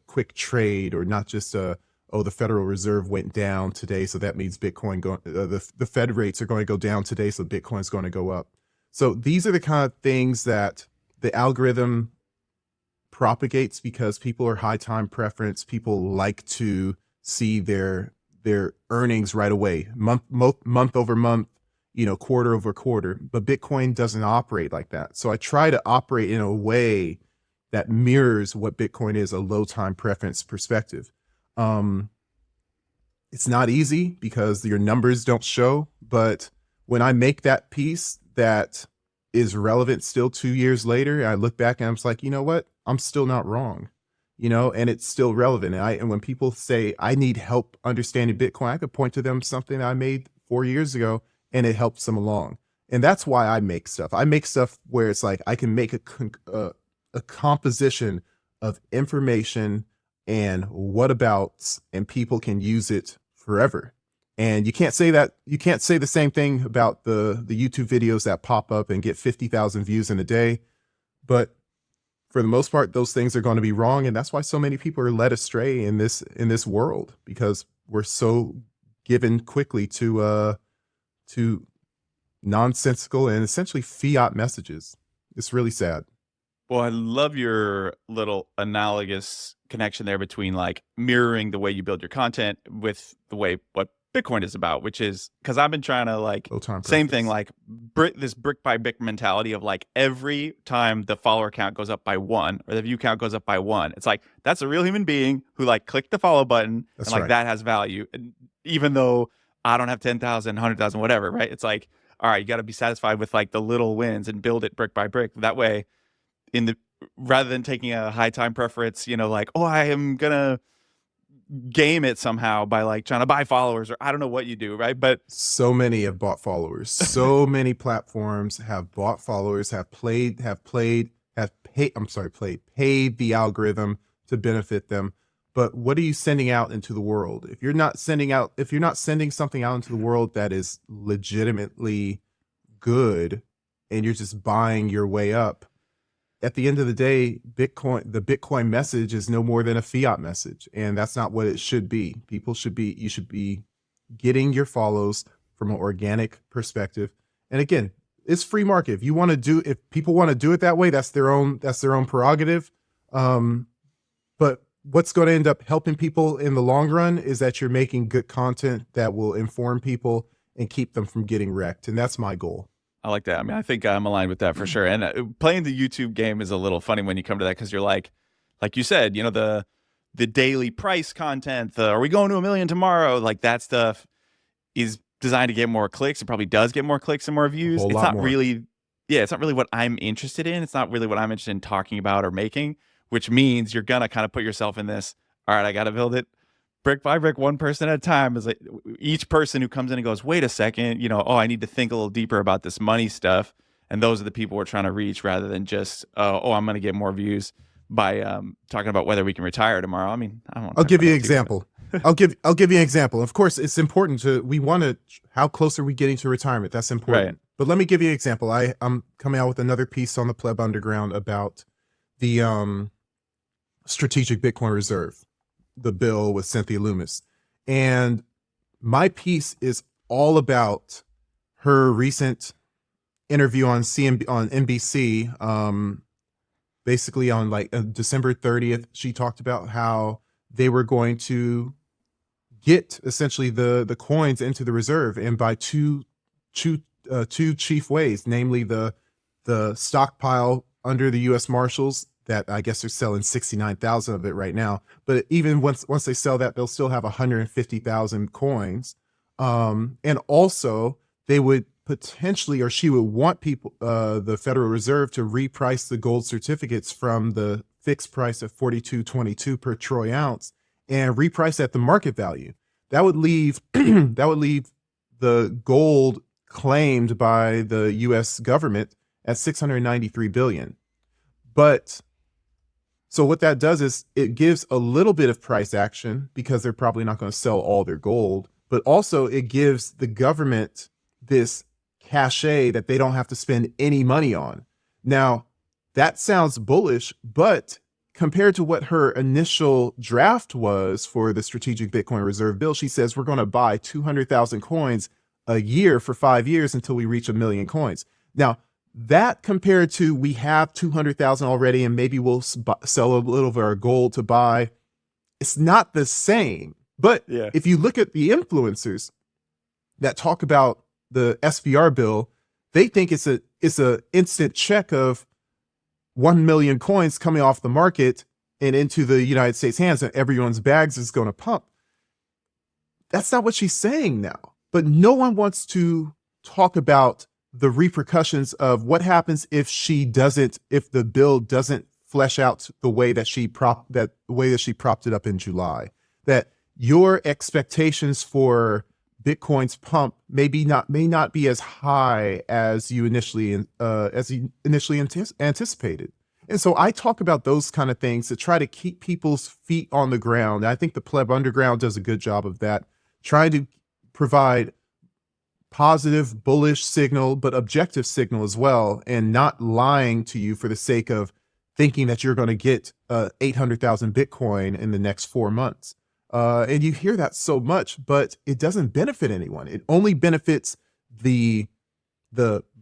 quick trade, or not just the Federal Reserve went down today, so that means Bitcoin the Fed rates are going to go down today, so Bitcoin's going to go up. So these are the kind of things that the algorithm propagates because people are high time preference. People like to see their earnings right away, month over month, quarter over quarter. But Bitcoin doesn't operate like that. So I try to operate in a way that mirrors what Bitcoin is, a low time preference perspective. It's not easy because your numbers don't show, but when I make that piece that is relevant still 2 years later, I look back and I'm just like, you know what? I'm still not wrong, and it's still relevant. And when people say I need help understanding Bitcoin, I could point to them something I made 4 years ago and it helps them along. And that's why I make stuff. I make stuff where it's like I can make a composition of information and whatabouts, and people can use it forever. And you can't say the same thing about the YouTube videos that pop up and get 50,000 views in a day. But for the most part, those things are going to be wrong. And that's why so many people are led astray in this world, because we're so given quickly to nonsensical and essentially fiat messages. It's really sad. Well, I love your little analogous connection there between like mirroring the way you build your content with the way what Bitcoin is about, which is because I've been trying to like same thing, like this brick by brick mentality of like every time the follower count goes up by 1 or the view count goes up by 1, it's like that's a real human being who like clicked the follow button. That's and like right. That has value. And even though I don't have 10,000, 100,000, whatever, right? It's like, all right, you got to be satisfied with like the little wins and build it brick by brick. That way, rather than taking a high time preference, like, oh, I am gonna game it somehow by like trying to buy followers, or I don't know what you do, right? But so many have bought followers. So many platforms have bought followers, paid the algorithm to benefit them. But what are you sending out into the world? If you're not sending something out into the world that is legitimately good, and you're just buying your way up, at the end of the day, the Bitcoin message is no more than a fiat message. And that's not what it should be. You should be getting your follows from an organic perspective. And again, it's free market. If people want to do it that way, that's their own prerogative. But what's going to end up helping people in the long run is that you're making good content that will inform people and keep them from getting wrecked. And that's my goal. I like that. I mean, I think I'm aligned with that for sure. And playing the YouTube game is a little funny when you come to that, because you're like you said, you know, the daily price content, are we going to 1 million tomorrow? Like that stuff is designed to get more clicks. It probably does get more clicks and more views. It's not really what I'm interested in. It's not really what I'm interested in talking about or making, which means you're going to kind of put yourself in this, all right, I got to build it brick by brick, one person at a time. Is like each person who comes in and goes, wait a second, you know, I need to think a little deeper about this money stuff. And those are the people we're trying to reach, rather than just, I'm going to get more views by talking about whether we can retire tomorrow. I mean, I don't want to. I'll give you an example. I'll give you an example. Of course, it's important how close are we getting to retirement? That's important. Right. But let me give you an example. I'm coming out with another piece on the Pleb Underground about the strategic Bitcoin reserve, the bill with Cynthia Loomis. And my piece is all about her recent interview on NBC. Basically on December 30th, she talked about how they were going to get essentially the coins into the reserve, and by two chief ways, namely the stockpile under the U.S. Marshals, that I guess they're selling 69,000 of it right now. But even once they sell that, they'll still have 150,000 coins. And also they would potentially, or she would want the Federal Reserve to reprice the gold certificates from the fixed price of 42.22 per troy ounce and reprice at the market value. That would leave the gold claimed by the U.S. government at 693 billion. But so what that does is it gives a little bit of price action, because they're probably not going to sell all their gold, but also it gives the government this cachet that they don't have to spend any money on. Now, that sounds bullish, but compared to what her initial draft was for the strategic Bitcoin reserve bill, she says we're going to buy 200,000 coins a year for 5 years until we reach 1 million coins. Now, that compared to we have 200,000 already, and maybe we'll sell a little of our gold to buy, it's not the same. But if you look at the influencers that talk about the SBR bill, they think it's a instant check of 1 million coins coming off the market and into the United States hands, and everyone's bags is going to pump. That's not what she's saying now. But no one wants to talk about the repercussions of what happens if the bill doesn't flesh out the way that she propped it up in July. That your expectations for Bitcoin's pump may not be as high as you initially anticipated. And so I talk about those kind of things to try to keep people's feet on the ground. I think the Pleb Underground does a good job of that, trying to provide positive, bullish signal, but objective signal as well, and not lying to you for the sake of thinking that you're going to get 800,000 Bitcoin in the next 4 months. And you hear that so much, but it doesn't benefit anyone. It only benefits the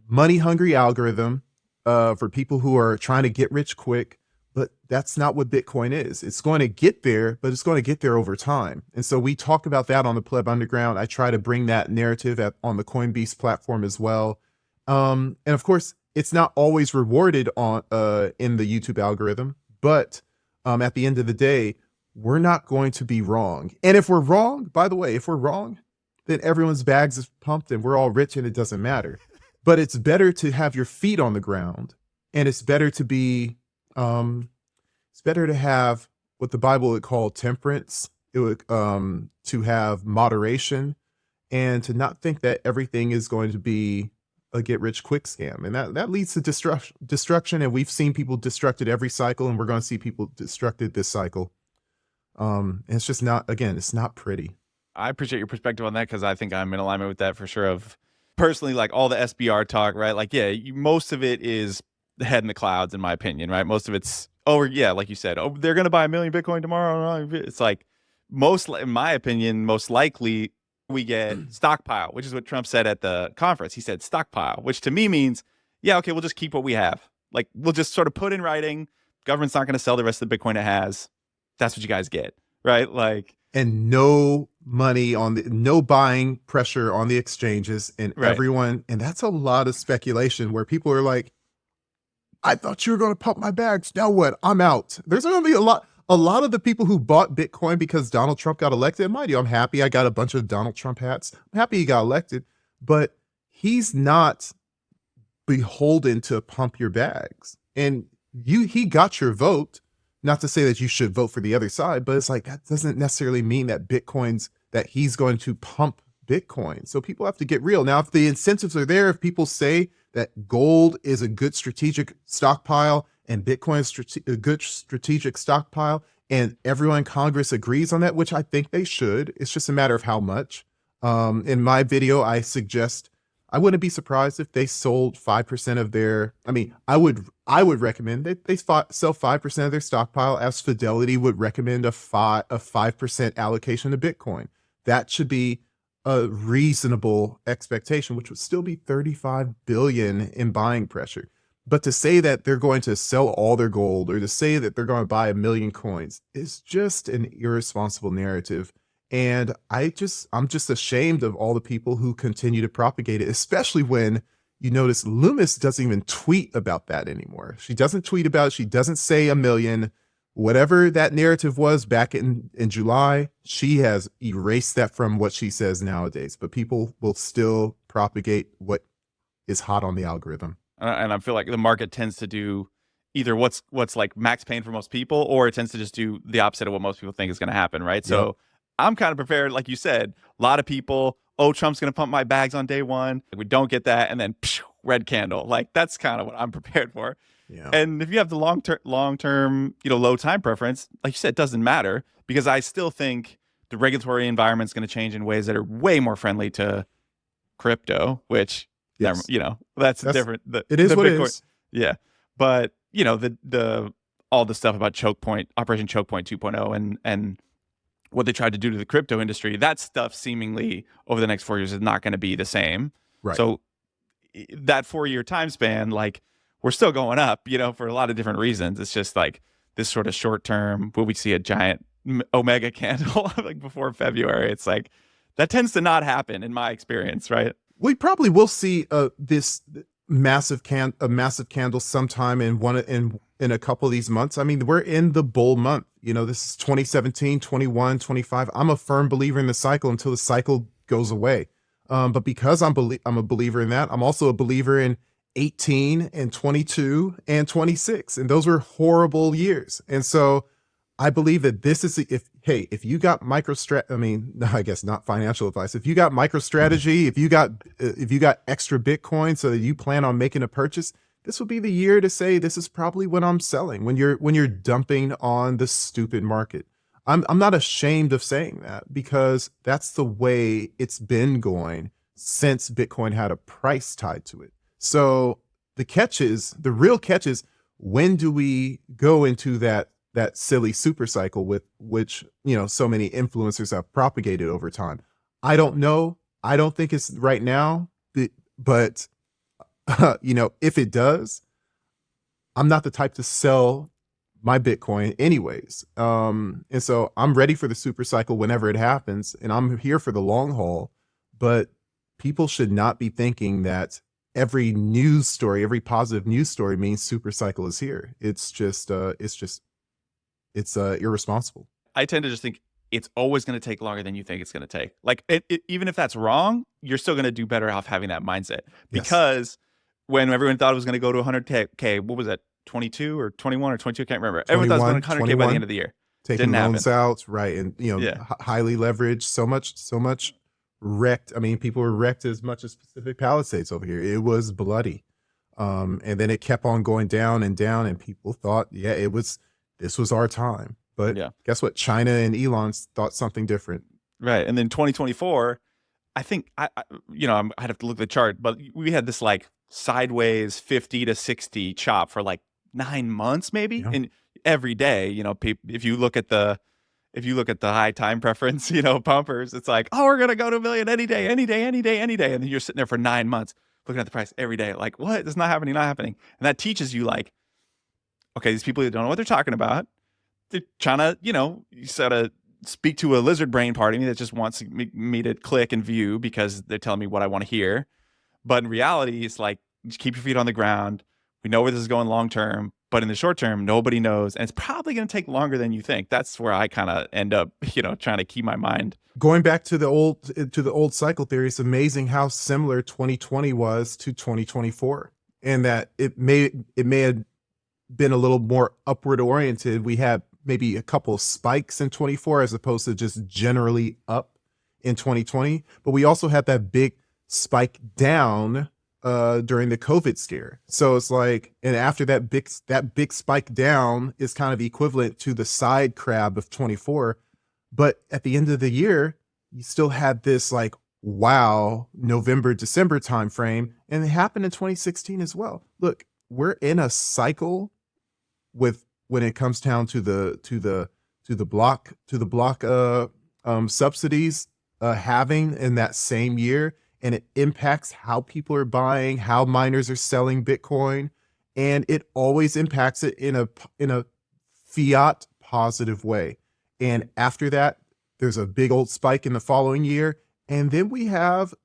money-hungry algorithm for people who are trying to get rich quick. But that's not what Bitcoin is. It's going to get there, but it's going to get there over time. And so we talk about that on the Pleb Underground. I try to bring that narrative on the Coinbeast platform as well. And of course, it's not always rewarded in the YouTube algorithm. But at the end of the day, we're not going to be wrong. And if we're wrong, by the way, then everyone's bags is pumped and we're all rich and it doesn't matter. But it's better to have your feet on the ground, and it's better to be, it's better to have what the Bible would call temperance. to have moderation, and to not think that everything is going to be a get rich quick scam. And that leads to destruction. And we've seen people destructed every cycle, and we're going to see people destructed this cycle. And it's just not, again, it's not pretty. I appreciate your perspective on that, because I think I'm in alignment with that for sure. Of personally, like all the SBR talk, right? Like, yeah, most of it is the head in the clouds, in my opinion, right? Most of it's, oh yeah, like you said, oh, they're gonna buy 1 million Bitcoin tomorrow. It's like, in my opinion, most likely we get stockpile, which is what Trump said at the conference. He said stockpile, which to me means, yeah, okay, we'll just keep what we have. Like, we'll just sort of put in writing, government's not going to sell the rest of the Bitcoin it has. That's what you guys get, right? Like, and no money on no buying pressure on the exchanges, and right. everyone. And that's a lot of speculation where people are like, I thought you were going to pump my bags. Now what? I'm out. There's going to be a lot of the people who bought Bitcoin because Donald Trump got elected. Mind you, I'm happy I got a bunch of Donald Trump hats. I'm happy he got elected, but he's not beholden to pump your bags. And he got your vote. Not to say that you should vote for the other side, but it's like, that doesn't necessarily mean that that he's going to pump Bitcoin. So people have to get real. Now, if the incentives are there, if people say that gold is a good strategic stockpile and Bitcoin is a good strategic stockpile, and everyone in Congress agrees on that, which I think they should, it's just a matter of how much. In my video, I suggest, I wouldn't be surprised if they sold 5% of their, I would recommend that they sell 5% of their stockpile, as Fidelity would recommend a 5% allocation to Bitcoin. That should be a reasonable expectation, which would still be 35 billion in buying pressure. But to say that they're going to sell all their gold, or to say that they're going to buy 1 million coins, is just an irresponsible narrative. And I'm just ashamed of all the people who continue to propagate it, especially when you notice Loomis doesn't even tweet about that anymore. She doesn't tweet about it. She doesn't say 1 million. Whatever that narrative was back in July, she has erased that from what she says nowadays. But people will still propagate what is hot on the algorithm. And I feel like the market tends to do either what's like max pain for most people, or it tends to just do the opposite of what most people think is going to happen, right? Yep. So I'm kind of prepared, like you said, a lot of people, oh, Trump's going to pump my bags on day one. We don't get that. And then red candle. Like, that's kind of what I'm prepared for. Yeah. And if you have the long-term, low time preference, like you said, it doesn't matter, because I still think the regulatory environment is going to change in ways that are way more friendly to crypto, which, yes, that's different. It is what Bitcoin, it is. Yeah. But, all the stuff about Operation Choke Point 2.0 and what they tried to do to the crypto industry, that stuff seemingly over the next 4 years is not going to be the same. Right. So that 4-year time span, like, we're still going up, for a lot of different reasons. It's just like this sort of short term, will we see a giant omega candle like before February? It's like, that tends to not happen in my experience, right? We probably will see this massive candle sometime in a couple of these months. We're in the bull month. This is 2017, 21, 25. I'm a firm believer in the cycle until the cycle goes away. But because I'm a believer in that, I'm also a believer in 18 and 22 and 26. And those were horrible years. And so I believe that this is, if you got I guess not financial advice. If you got MicroStrategy, if you got extra Bitcoin so that you plan on making a purchase, this would be the year to say, this is probably when I'm selling, when you're dumping on the stupid market. I'm not ashamed of saying that, because that's the way it's been going since Bitcoin had a price tied to it. So the real catch is, when do we go into that silly super cycle with which, so many influencers have propagated over time? I don't know. I don't think it's right now, but if it does, I'm not the type to sell my Bitcoin anyways. And so I'm ready for the super cycle whenever it happens, and I'm here for the long haul. But people should not be thinking that every news story, every positive news story means super cycle is here. It's irresponsible. I tend to just think it's always going to take longer than you think it's going to take. Like, even if that's wrong, you're still going to do better off having that mindset. Because when everyone thought it was going to go to 100K, what was that, 22 or 21 or 22? I can't remember. Everyone thought it was going to 100K by the end of the year. taking Didn't happen. loans out, right? And Yeah. highly leveraged, so much wrecked. I mean, people were wrecked as much as Pacific Palisades over here. It was bloody. And then it kept on going down and down, and people thought, yeah, this was our time. But Yeah. guess what? China and Elon thought something different. Right. And then 2024, I think I'd have to look at the chart, but we had this like sideways 50 to 60 chop for like 9 months maybe. Yeah. And every day, if you look at the high time preference, pumpers, it's like, oh, we're gonna go to a million any day, any day, any day, any day. And then you're sitting there for 9 months looking at the price every day, like, what? It's not happening, not happening. And that teaches you like, okay, these people don't know what they're talking about. They're trying to, you sort of speak to a lizard brain part of me that just wants me to click and view because they're telling me what I want to hear. But in reality, it's like, just keep your feet on the ground. We know where this is going long term, but in the short term, nobody knows. And it's probably going to take longer than you think. That's where I kind of end up, trying to keep my mind. Going back to the old cycle theory, it's amazing how similar 2020 was to 2024, and that it may have been a little more upward oriented. We had maybe a couple of spikes in 24 as opposed to just generally up in 2020, but we also had that big spike down during the COVID scare. So it's like, and after that big spike down is kind of equivalent to the side crab of 24. But at the end of the year, you still had this like, wow, November, December timeframe, and it happened in 2016 as well. Look, we're in a cycle with when it comes down to the block subsidies having in that same year, and it impacts how people are buying, how miners are selling Bitcoin, and it always impacts it in a fiat positive way. And after that, there's a big old spike in the following year, and then we have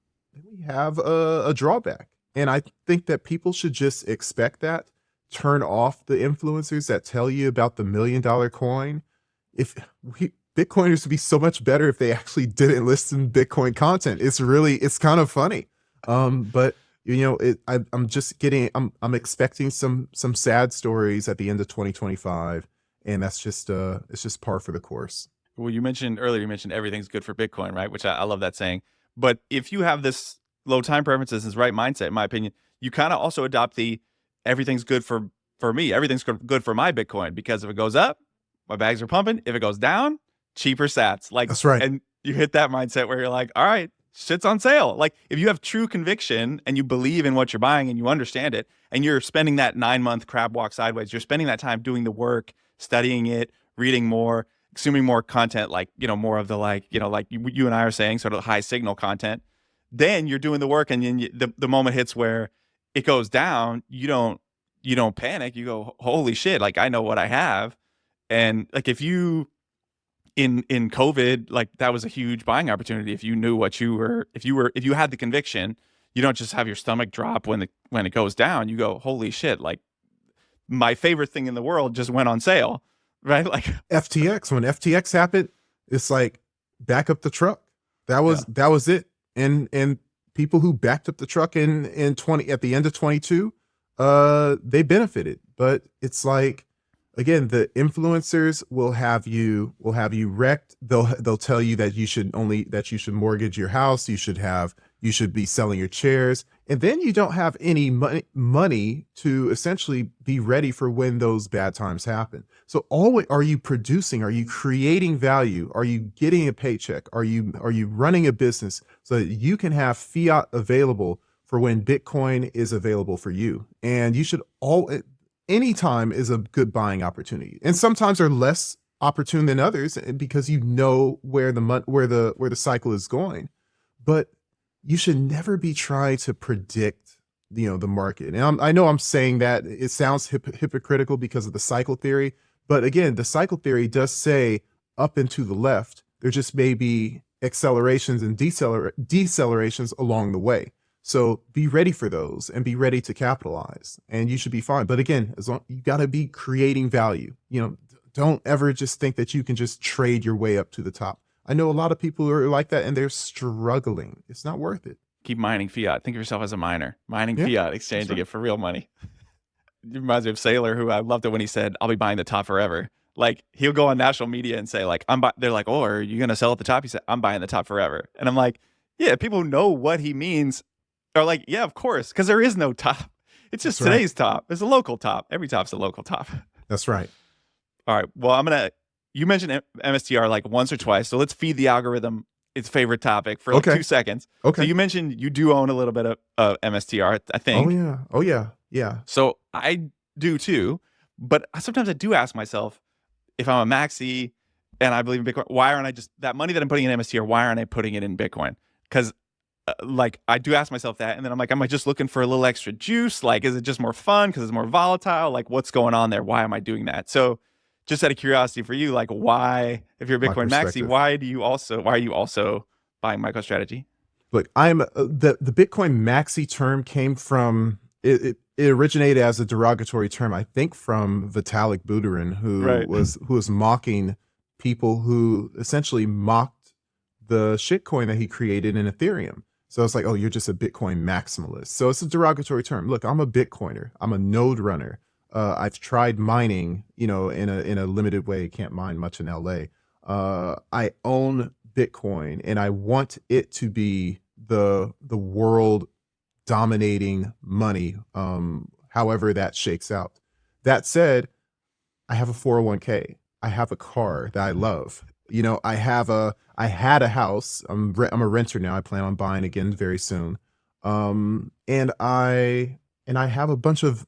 a drawback. And I think that people should just expect that. Turn off the influencers that tell you about the $1 million coin. Bitcoiners would be so much better if they actually didn't listen to Bitcoin content. It's kind of funny. But I'm expecting some sad stories at the end of 2025. And that's just it's just par for the course. Well, you mentioned everything's good for Bitcoin, right? Which I love that saying. But if you have this low time preferences, this right mindset, in my opinion, you kind of also adopt the everything's good for me. Everything's good for my Bitcoin, because if it goes up, my bags are pumping. If it goes down, cheaper sats. Like, that's right. And you hit that mindset where you're like, all right, shit's on sale. Like, if you have true conviction and you believe in what you're buying and you understand it, and you're spending that 9-month crab walk sideways, you're spending that time doing the work, studying it, reading more, consuming more content, like, more of the like you and I are saying, sort of high signal content. Then you're doing the work, and then the moment hits where it goes down, you don't panic. You go, holy shit, like, I know what I have. And like, if you in COVID, like, that was a huge buying opportunity. If you knew what if you had the conviction, you don't just have your stomach drop when it goes down. You go, holy shit, like, my favorite thing in the world just went on sale, right? Like FTX, when FTX happened, it's like, back up the truck. That was it. And people who backed up the truck in at the end of 22, they benefited. But it's like, again, the influencers will have you wrecked. They'll tell you that you should mortgage your house. You should be selling your chairs, and then you don't have any money to essentially be ready for when those bad times happen. So always, are you producing? Are you creating value? Are you getting a paycheck? Are you running a business so that you can have fiat available for when Bitcoin is available for you? And you should any time is a good buying opportunity, and sometimes are less opportune than others because you know where the cycle is going. But you should never be trying to predict, the market. And I know I'm saying that it sounds hypocritical because of the cycle theory, but again, the cycle theory does say up and to the left. There just may be accelerations and decelerations along the way. So be ready for those and be ready to capitalize, and you should be fine. But again, you got to be creating value. Don't ever just think that you can just trade your way up to the top. I know a lot of people who are like that, and they're struggling. It's not worth it. Keep mining fiat. Think of yourself as a miner, mining fiat, exchanging it for real money. It reminds me of Sailor, who I loved it when he said, I'll be buying the top forever. Like he'll go on national media and say like they're like, oh, are you gonna sell at the top? He said, I'm buying the top forever. And I'm like, yeah, people who know what he means are like, yeah, of course, because there is no top. It's just That's right. today's top. It's a local top. Every top's a local top. That's right. All right. Well, you mentioned MSTR like once or twice. So let's feed the algorithm its favorite topic for like Okay. 2 seconds. So Okay. you mentioned you do own a little bit of MSTR, I Oh think. yeah. Oh yeah. Yeah. So I do too. But sometimes I do ask myself, if I'm a maxi and I believe in Bitcoin, why aren't I just that money that I'm putting in MSTR? Why aren't I putting it in Bitcoin? Because like I do ask myself that, and then I'm like, am I just looking for a little extra juice? Like, is it just more fun because it's more volatile? Like, what's going on there? Why am I doing that? So, just out of curiosity for you, like, why, if you're a My Bitcoin maxi, perspective. why are you also buying MicroStrategy? Look, I'm the Bitcoin maxi term came from it originated as a derogatory term, I think, from Vitalik Buterin, Right. who was mocking people who essentially mocked the shitcoin that he created in Ethereum. So it's like, oh, you're just a Bitcoin maximalist. So it's a derogatory term. Look, I'm a Bitcoiner. I'm a node runner. I've tried mining, in a limited way. Can't mine much in LA. I own Bitcoin, and I want it to be the world dominating money, however that shakes out. That said, I have a 401k. I have a car that I love. I had a house. I'm a renter now. I plan on buying again very soon. And I have a bunch of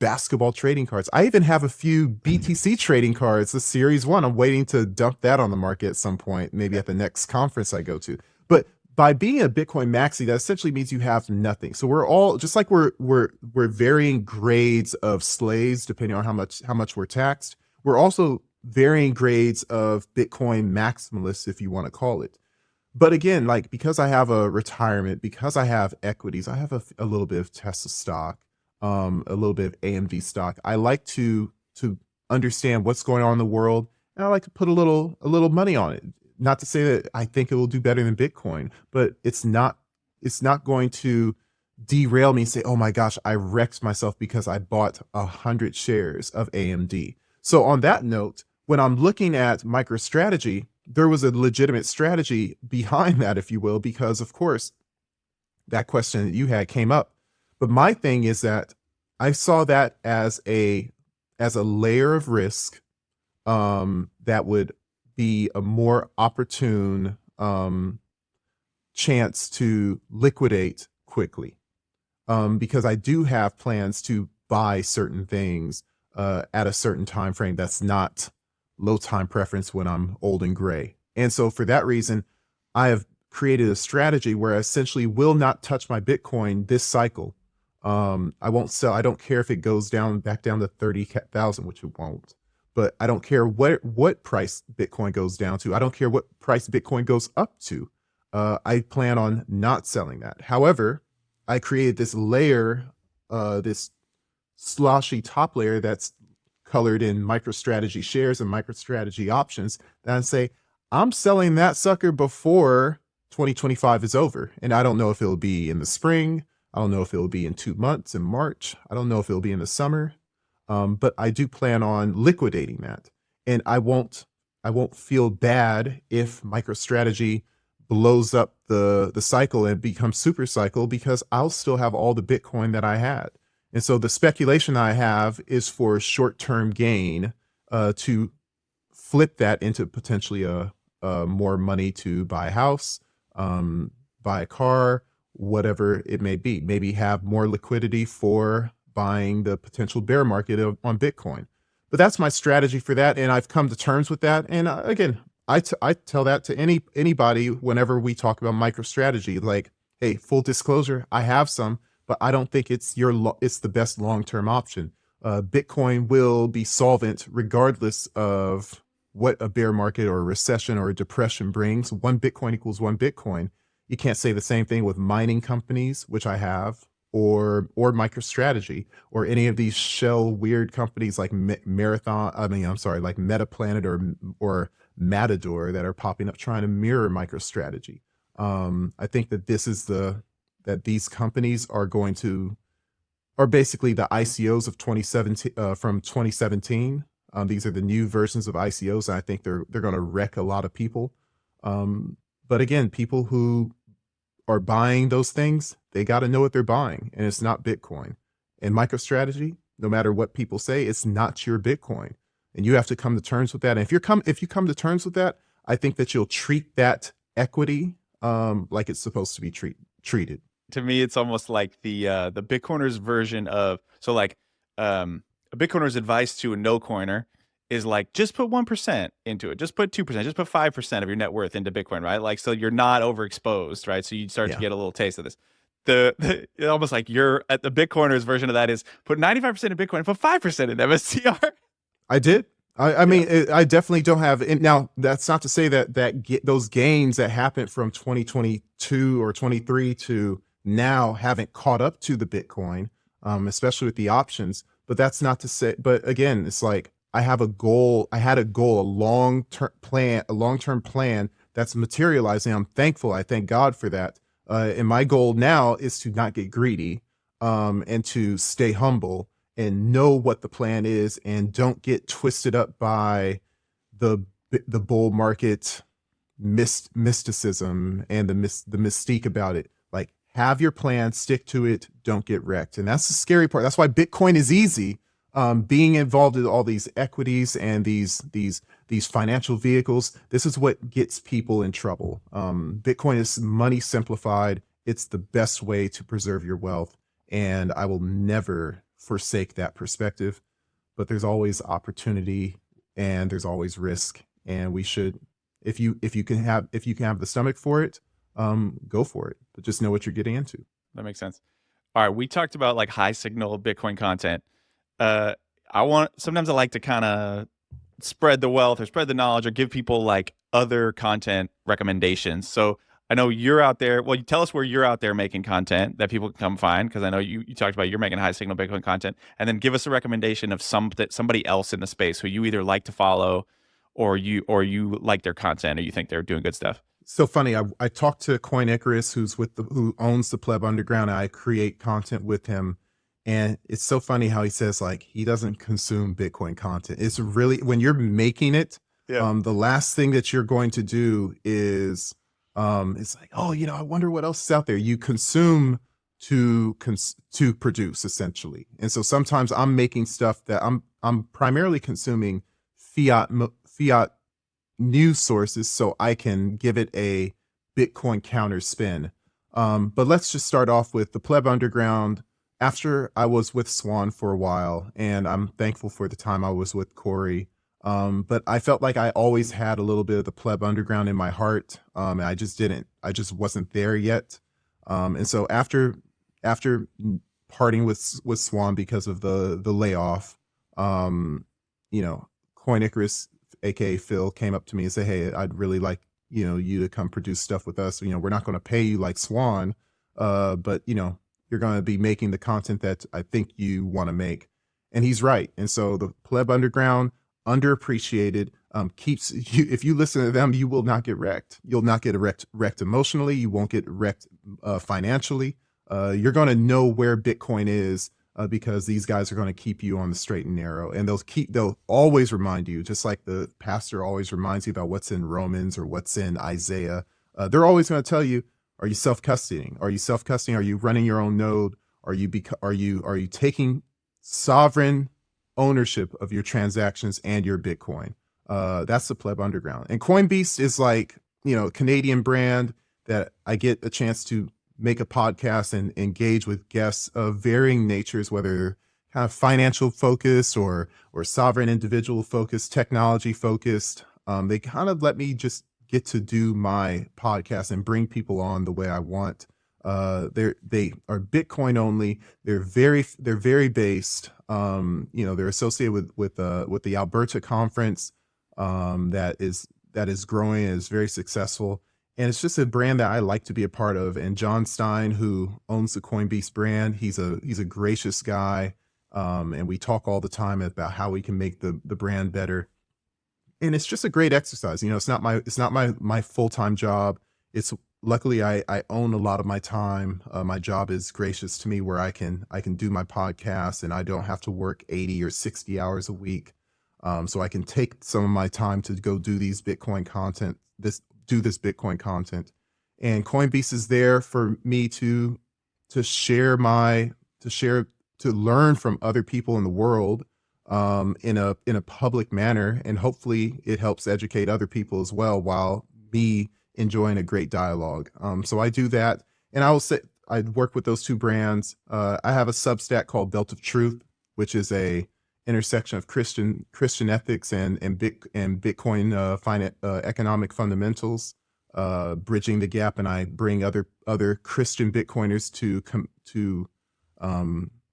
basketball trading cards. I even have a few BTC trading cards, the Series 1. I'm waiting to dump that on the market at some point, maybe at the next conference I go to. But by being a Bitcoin maxi, that essentially means you have nothing. So we're all just like we're varying grades of slaves depending on how much we're taxed. We're also varying grades of Bitcoin maximalists, if you want to call it. But again, like because I have a retirement, because I have equities, I have a little bit of Tesla stock, a little bit of AMD stock. I like to understand what's going on in the world, and I like to put a little money on it. Not to say that I think it will do better than Bitcoin, but it's not going to derail me and say, oh my gosh, I wrecked myself because I bought 100 shares of AMD. So on that note, when I'm looking at MicroStrategy, there was a legitimate strategy behind that, if you will, because of course that question that you had came up. But my thing is that I saw that as a layer of risk, that would be a more opportune chance to liquidate quickly, because I do have plans to buy certain things at a certain time frame that's not low time preference when I'm old and gray. And so for that reason, I have created a strategy where I essentially will not touch my Bitcoin this cycle. I won't sell. I don't care if it goes back down to 30,000, which it won't. But I don't care what price Bitcoin goes down to. I don't care what price Bitcoin goes up to. I plan on not selling that. However, I created this layer, this sloshy top layer that's colored in MicroStrategy shares and MicroStrategy options. That I say, I'm selling that sucker before 2025 is over. And I don't know if it'll be in the spring. I don't know if it'll be in 2 months in March. I don't know if it'll be in the summer. But I do plan on liquidating that. And I won't feel bad if MicroStrategy blows up the cycle and becomes super cycle, because I'll still have all the Bitcoin that I had. And so the speculation I have is for short-term gain, to flip that into potentially a more money to buy a house, buy a car, whatever it may be. Maybe have more liquidity for buying the potential bear market on Bitcoin. But that's my strategy for that, and I've come to terms with that. And again, I tell that to anybody whenever we talk about MicroStrategy. Like, hey, full disclosure, I have some, but I don't think it's the best long-term option. Bitcoin will be solvent regardless of what a bear market or a recession or a depression brings. One Bitcoin equals one Bitcoin. You can't say the same thing with mining companies, which I have, or MicroStrategy, or any of these shell weird companies like Marathon. I mean, I'm sorry, like Metaplanet or Matador that are popping up trying to mirror MicroStrategy. I think that these companies are basically the ICOs of 2017, from 2017. These are the new versions of ICOs, and I think they're going to wreck a lot of people. But again, people who are buying those things, they got to know what they're buying, and it's not Bitcoin. And MicroStrategy, no matter what people say, it's not your Bitcoin, and you have to come to terms with that. And if you come to terms with that, I think that you'll treat that equity like it's supposed to be treated. To me, it's almost like the Bitcoiner's version of, so like a Bitcoiner's advice to a no coiner is like, just put 1% into it, just put 2%, just put 5% of your net worth into Bitcoin, right? Like, so you're not overexposed, right? So you start to get a little taste of this. Almost like you're at the Bitcoiner's version of that is put 95% in Bitcoin and put 5% in MSTR. I did. I mean, I definitely don't have it. Now, that's not to say that those gains that happened from 2022 or 23 to now haven't caught up to the Bitcoin, especially with the options. But that's not to say. But again, it's like I have a goal. I had a goal, a long-term plan that's materializing. I'm thankful. I thank God for that. And my goal now is to not get greedy, and to stay humble and know what the plan is, and don't get twisted up by the bull market mysticism and the mystique about it. Like, have your plan, stick to it, don't get wrecked. And that's the scary part. That's why Bitcoin is easy. Being involved in all these equities and these financial vehicles, this is what gets people in trouble. Bitcoin is money simplified. It's the best way to preserve your wealth, and I will never forsake that perspective. But there's always opportunity and there's always risk, and we should, if you can have the stomach for it, go for it. But just know what you're getting into. That makes sense. All right, we talked about like high signal Bitcoin content. Sometimes I like to kind of spread the wealth or spread the knowledge or give people like other content recommendations. So I know you're out there. Well, you tell us where you're out there making content that people can come find, because I know you talked about you're making high signal Bitcoin content, and then give us a recommendation of somebody else in the space who you either like to follow or you like their content or you think they're doing good stuff. So funny. I talked to Coin Icarus, who owns the Pleb Underground. And I create content with him. And it's so funny how he says like he doesn't consume Bitcoin content. It's really, when you're making it, the last thing that you're going to do is it's like, oh, I wonder what else is out there. You consume to produce, essentially. And so sometimes I'm making stuff that I'm primarily consuming fiat news sources so I can give it a Bitcoin counter spin. But let's just start off with the Pleb Underground. After I was with Swan for a while, and I'm thankful for the time I was with Corey, but I felt like I always had a little bit of the Pleb Underground in my heart, and I just wasn't there yet. And so after parting with Swan because of the layoff, Coin Icarus, aka Phil, came up to me and said, "Hey, I'd really like you to come produce stuff with us. We're not going to pay you like Swan, but you're going to be making the content that I think you want to make." And he's right. And so the Pleb Underground, underappreciated, keeps you, if you listen to them, you will not get wrecked. You'll not get wrecked emotionally. You won't get wrecked financially. You're going to know where Bitcoin is, because these guys are going to keep you on the straight and narrow, and they'll always remind you, just like the pastor always reminds you about what's in Romans or what's in Isaiah. They're always going to tell you, are you self-custodying? Are you self-custodying? Are you running your own node? Are you taking sovereign ownership of your transactions and your Bitcoin? That's the Pleb Underground. And Coinbeast is like, Canadian brand that I get a chance to make a podcast and engage with guests of varying natures, whether they're kind of financial focused or sovereign individual focused, technology focused. They kind of let me just get to do my podcast and bring people on the way I want. They are Bitcoin only. They're very based. They're associated with the Alberta conference, that is growing and is very successful. And it's just a brand that I like to be a part of. And John Stein, who owns the Coinbeast brand, he's a gracious guy. And we talk all the time about how we can make the brand better. And it's just a great exercise. It's not my full-time job. It's luckily I own a lot of my time. My job is gracious to me where I can do my podcast and I don't have to work 80 or 60 hours a week. so I can take some of my time to go do these Bitcoin content, do this Bitcoin content. And Coinbeast is there for me to share to learn from other people in the world, in a public manner, and hopefully it helps educate other people as well, while me enjoying a great dialogue. So I do that, and I will say I work with those two brands. I have a Substack called Belt of Truth, which is a intersection of Christian ethics and Bitcoin economic fundamentals, bridging the gap, and I bring other Christian Bitcoiners to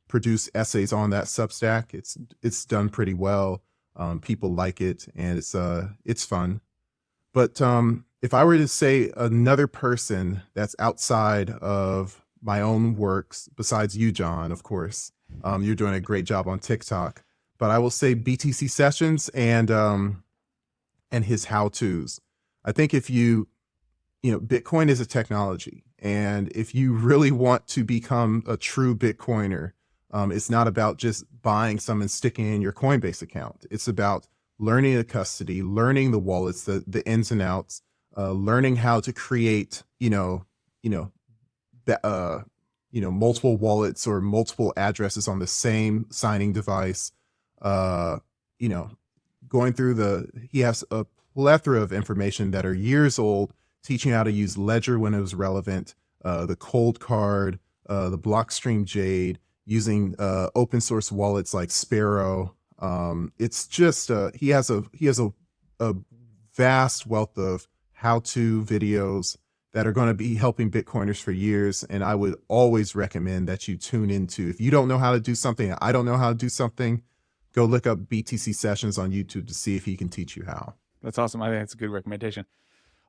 produce essays on that Substack. It's done pretty well. People like it, and it's fun. But if I were to say another person that's outside of my own works, besides you, John, of course, you're doing a great job on TikTok. But I will say BTC Sessions and his how-tos. I think if Bitcoin is a technology, and if you really want to become a true Bitcoiner, it's not about just buying some and sticking in your Coinbase account. It's about learning the custody, learning the wallets, the ins and outs, learning how to create, multiple wallets or multiple addresses on the same signing device. Going through he has a plethora of information that are years old, teaching how to use Ledger when it was relevant, the Cold Card, the Blockstream Jade, using open source wallets like Sparrow. It's just he has a vast wealth of how-to videos that are going to be helping Bitcoiners for years. And I would always recommend that you tune into, if you don't know how to do something, I don't know how to do something, go look up BTC Sessions on YouTube to see if he can teach you how. That's awesome. I think that's a good recommendation.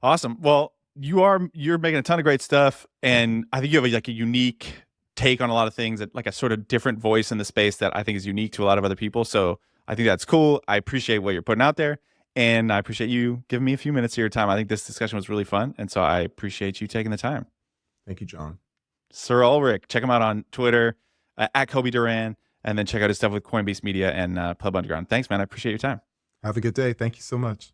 Awesome. Well, you're making a ton of great stuff, and I think you have a unique take on a lot of things, like a sort of different voice in the space that I think is unique to a lot of other people. So I think that's cool. I appreciate what you're putting out there, and I appreciate you giving me a few minutes of your time. I think this discussion was really fun, and so I appreciate you taking the time. Thank you, John. Sir Ulric, check him out on Twitter at Kobe Duran, and then check out his stuff with Coinbeast Media and Pleb Underground. Thanks, man. I appreciate your time. Have a good day. Thank you so much.